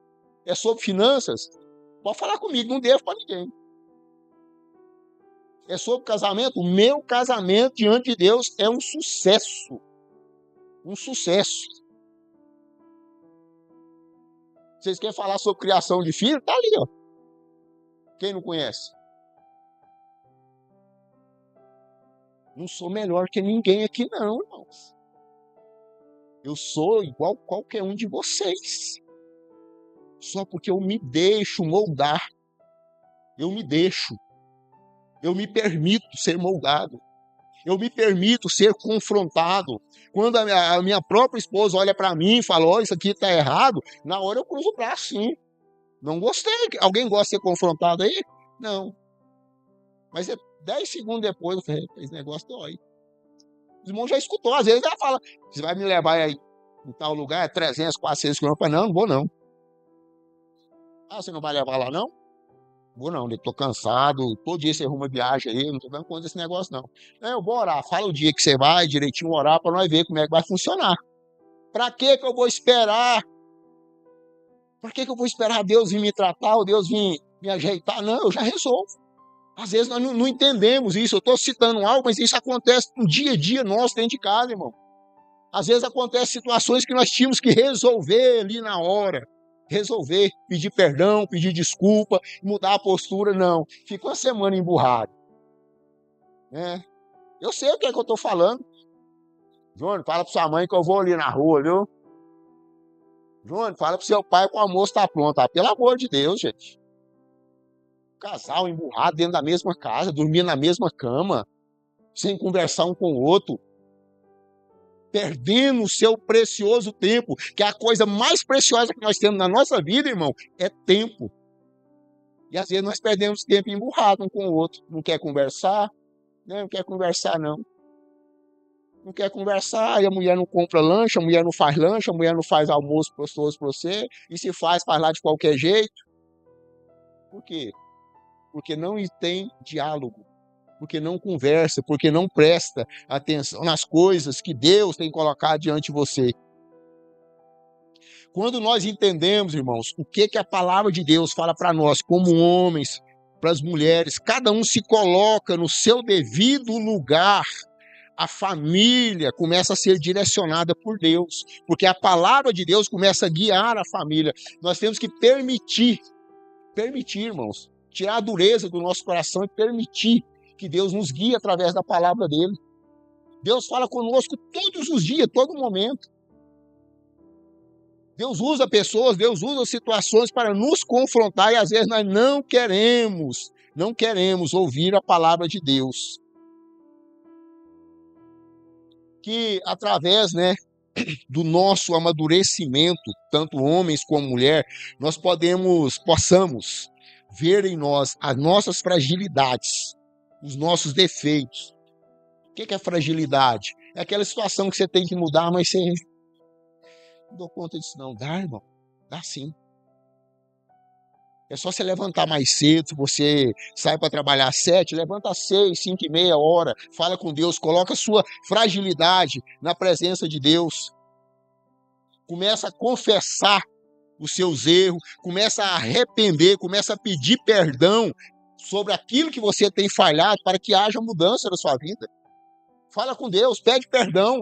É sobre finanças? Pode falar comigo, não devo para ninguém. É sobre casamento? O meu casamento diante de Deus é um sucesso. Um sucesso. Vocês querem falar sobre criação de filho? Tá ali, ó. Quem não conhece? Não sou melhor que ninguém aqui, não, irmãos. Eu sou igual qualquer um de vocês. Só porque eu me deixo moldar. Eu me deixo. Eu me permito ser moldado. Eu me permito ser confrontado. Quando a minha própria esposa olha para mim e fala, isso aqui está errado, na hora eu cruzo o braço, sim. Não gostei. Alguém gosta de ser confrontado aí? Não. Mas 10 segundos depois, eu falei, esse negócio dói. O irmão já escutou. Às vezes ela fala, você vai me levar aí em tal lugar, 300, 400 quilômetros. Não vou não. Ah, você não vai levar lá não? Vou não, estou cansado, todo dia você arruma viagem aí, não estou dando conta desse negócio não. Eu vou orar, fala o dia que você vai, direitinho orar, para nós ver como é que vai funcionar. Para que eu vou esperar? Para que eu vou esperar Deus vir me tratar, ou Deus vir me ajeitar? Não, eu já resolvo. Às vezes nós não entendemos isso, eu estou citando algo, mas isso acontece no dia a dia nosso dentro de casa, irmão. Às vezes acontecem situações que nós tínhamos que resolver ali na hora. Resolver, pedir perdão, pedir desculpa, mudar a postura, não. Fica uma semana emburrado. Eu sei o que é que eu estou falando. Jônio, fala para sua mãe que eu vou ali na rua, viu? Jônio, fala para seu pai que o almoço está pronto. Pelo amor de Deus, gente. Casal emburrado dentro da mesma casa, dormir na mesma cama, sem conversar um com o outro. Perdendo o seu precioso tempo, que é a coisa mais preciosa que nós temos na nossa vida, irmão, é tempo. E às vezes nós perdemos tempo emburrado um com o outro. Não quer conversar, né? Não quer conversar, não. Não quer conversar, e a mulher não compra lanche, a mulher não faz lanche, a mulher não faz almoço gostoso para você, e se faz lá de qualquer jeito. Por quê? Porque não tem diálogo. Porque não conversa, porque não presta atenção nas coisas que Deus tem colocado diante de você. Quando nós entendemos, irmãos, o que a palavra de Deus fala para nós, como homens, para as mulheres, cada um se coloca no seu devido lugar, a família começa a ser direcionada por Deus, porque a palavra de Deus começa a guiar a família. Nós temos que permitir, irmãos, tirar a dureza do nosso coração e permitir que Deus nos guie através da palavra dele. Deus fala conosco todos os dias, todo momento. Deus usa pessoas, Deus usa situações para nos confrontar e às vezes nós não queremos ouvir a palavra de Deus. Que através, do nosso amadurecimento, tanto homens como mulher, nós possamos ver em nós as nossas fragilidades, os nossos defeitos. O que é fragilidade? É aquela situação que você tem que mudar, mas você não dou conta disso não. Dá, irmão. Dá sim. É só você levantar mais cedo. Se você sai para trabalhar às 7, levanta às 6, 5 e meia hora. Fala com Deus, coloca a sua fragilidade na presença de Deus. Começa a confessar os seus erros, começa a arrepender, começa a pedir perdão sobre aquilo que você tem falhado para que haja mudança na sua vida. Fala com Deus, pede perdão.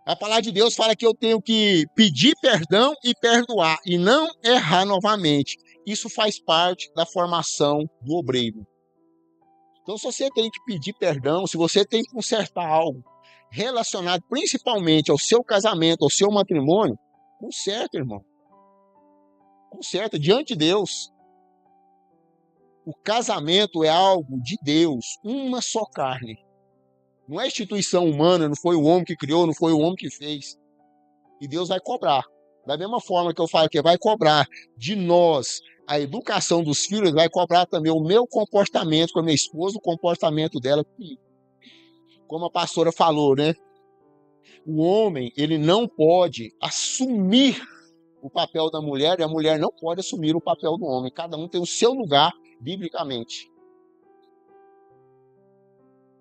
A palavra de Deus fala que eu tenho que pedir perdão e perdoar, e não errar novamente. Isso faz parte da formação do obreiro. Então, se você tem que pedir perdão, se você tem que consertar algo relacionado principalmente ao seu casamento, ao seu matrimônio, conserta, irmão. Conserta diante de Deus. O casamento é algo de Deus, uma só carne. Não é instituição humana, não foi o homem que criou, não foi o homem que fez. E Deus vai cobrar. Da mesma forma que eu falo que vai cobrar de nós a educação dos filhos, vai cobrar também o meu comportamento com a minha esposa, o comportamento dela comigo. Como a pastora falou, o homem, ele não pode assumir o papel da mulher e a mulher não pode assumir o papel do homem. Cada um tem o seu lugar, biblicamente.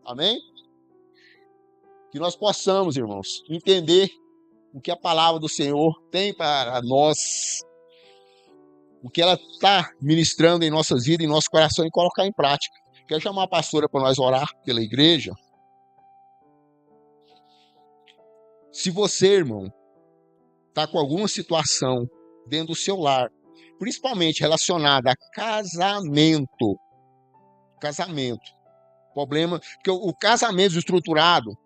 Amém? Que nós possamos, irmãos, entender o que a palavra do Senhor tem para nós, o que ela está ministrando em nossas vidas, em nosso coração e colocar em prática. Quero chamar a pastora para nós orar pela igreja. Se você, irmão, está com alguma situação dentro do seu lar, principalmente relacionada a casamento, problema, porque o casamento estruturado,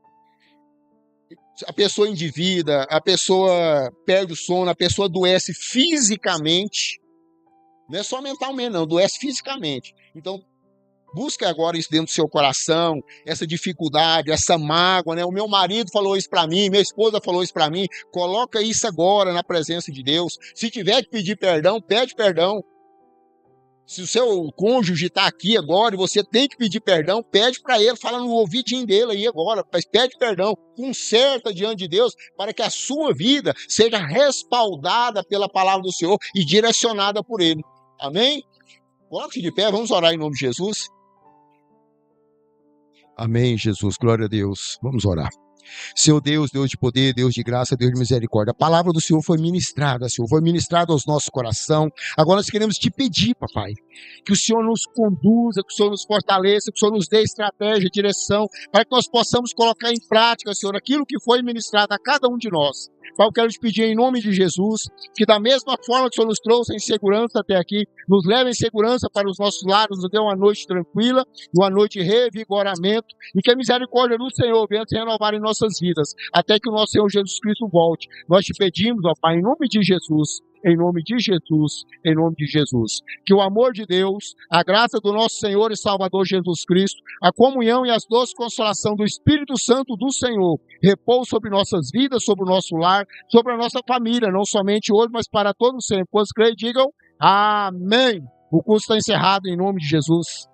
a pessoa endivida, a pessoa perde o sono, a pessoa adoece fisicamente, não é só mentalmente não, adoece fisicamente. Então, busca agora isso dentro do seu coração, essa dificuldade, essa mágoa, O meu marido falou isso para mim, minha esposa falou isso para mim. Coloca isso agora na presença de Deus. Se tiver que pedir perdão, pede perdão. Se o seu cônjuge está aqui agora e você tem que pedir perdão, pede para ele, fala no ouvidinho dele aí agora, mas pede perdão, conserta diante de Deus para que a sua vida seja respaldada pela palavra do Senhor e direcionada por ele. Amém? Coloque-se de pé, vamos orar em nome de Jesus. Amém, Jesus, glória a Deus. Vamos orar. Senhor Deus, Deus de poder, Deus de graça, Deus de misericórdia, a palavra do Senhor foi ministrada, Senhor, foi ministrada aos nossos corações. Agora nós queremos te pedir, papai, que o Senhor nos conduza, que o Senhor nos fortaleça, que o Senhor nos dê estratégia, direção, para que nós possamos colocar em prática, Senhor, aquilo que foi ministrado a cada um de nós. Pai, eu quero te pedir em nome de Jesus, que da mesma forma que o Senhor nos trouxe em segurança até aqui, nos leve em segurança para os nossos lares, nos dê uma noite tranquila, uma noite de revigoramento, e que a misericórdia do Senhor venha se renovar em nossas vidas, até que o nosso Senhor Jesus Cristo volte. Nós te pedimos, ó Pai, em nome de Jesus, em nome de Jesus, em nome de Jesus. Que o amor de Deus, a graça do nosso Senhor e Salvador Jesus Cristo, a comunhão e as doces consolação do Espírito Santo do Senhor, repouse sobre nossas vidas, sobre o nosso lar, sobre a nossa família, não somente hoje, mas para todos sempre. Quantos creem, digam amém. O curso está encerrado em nome de Jesus.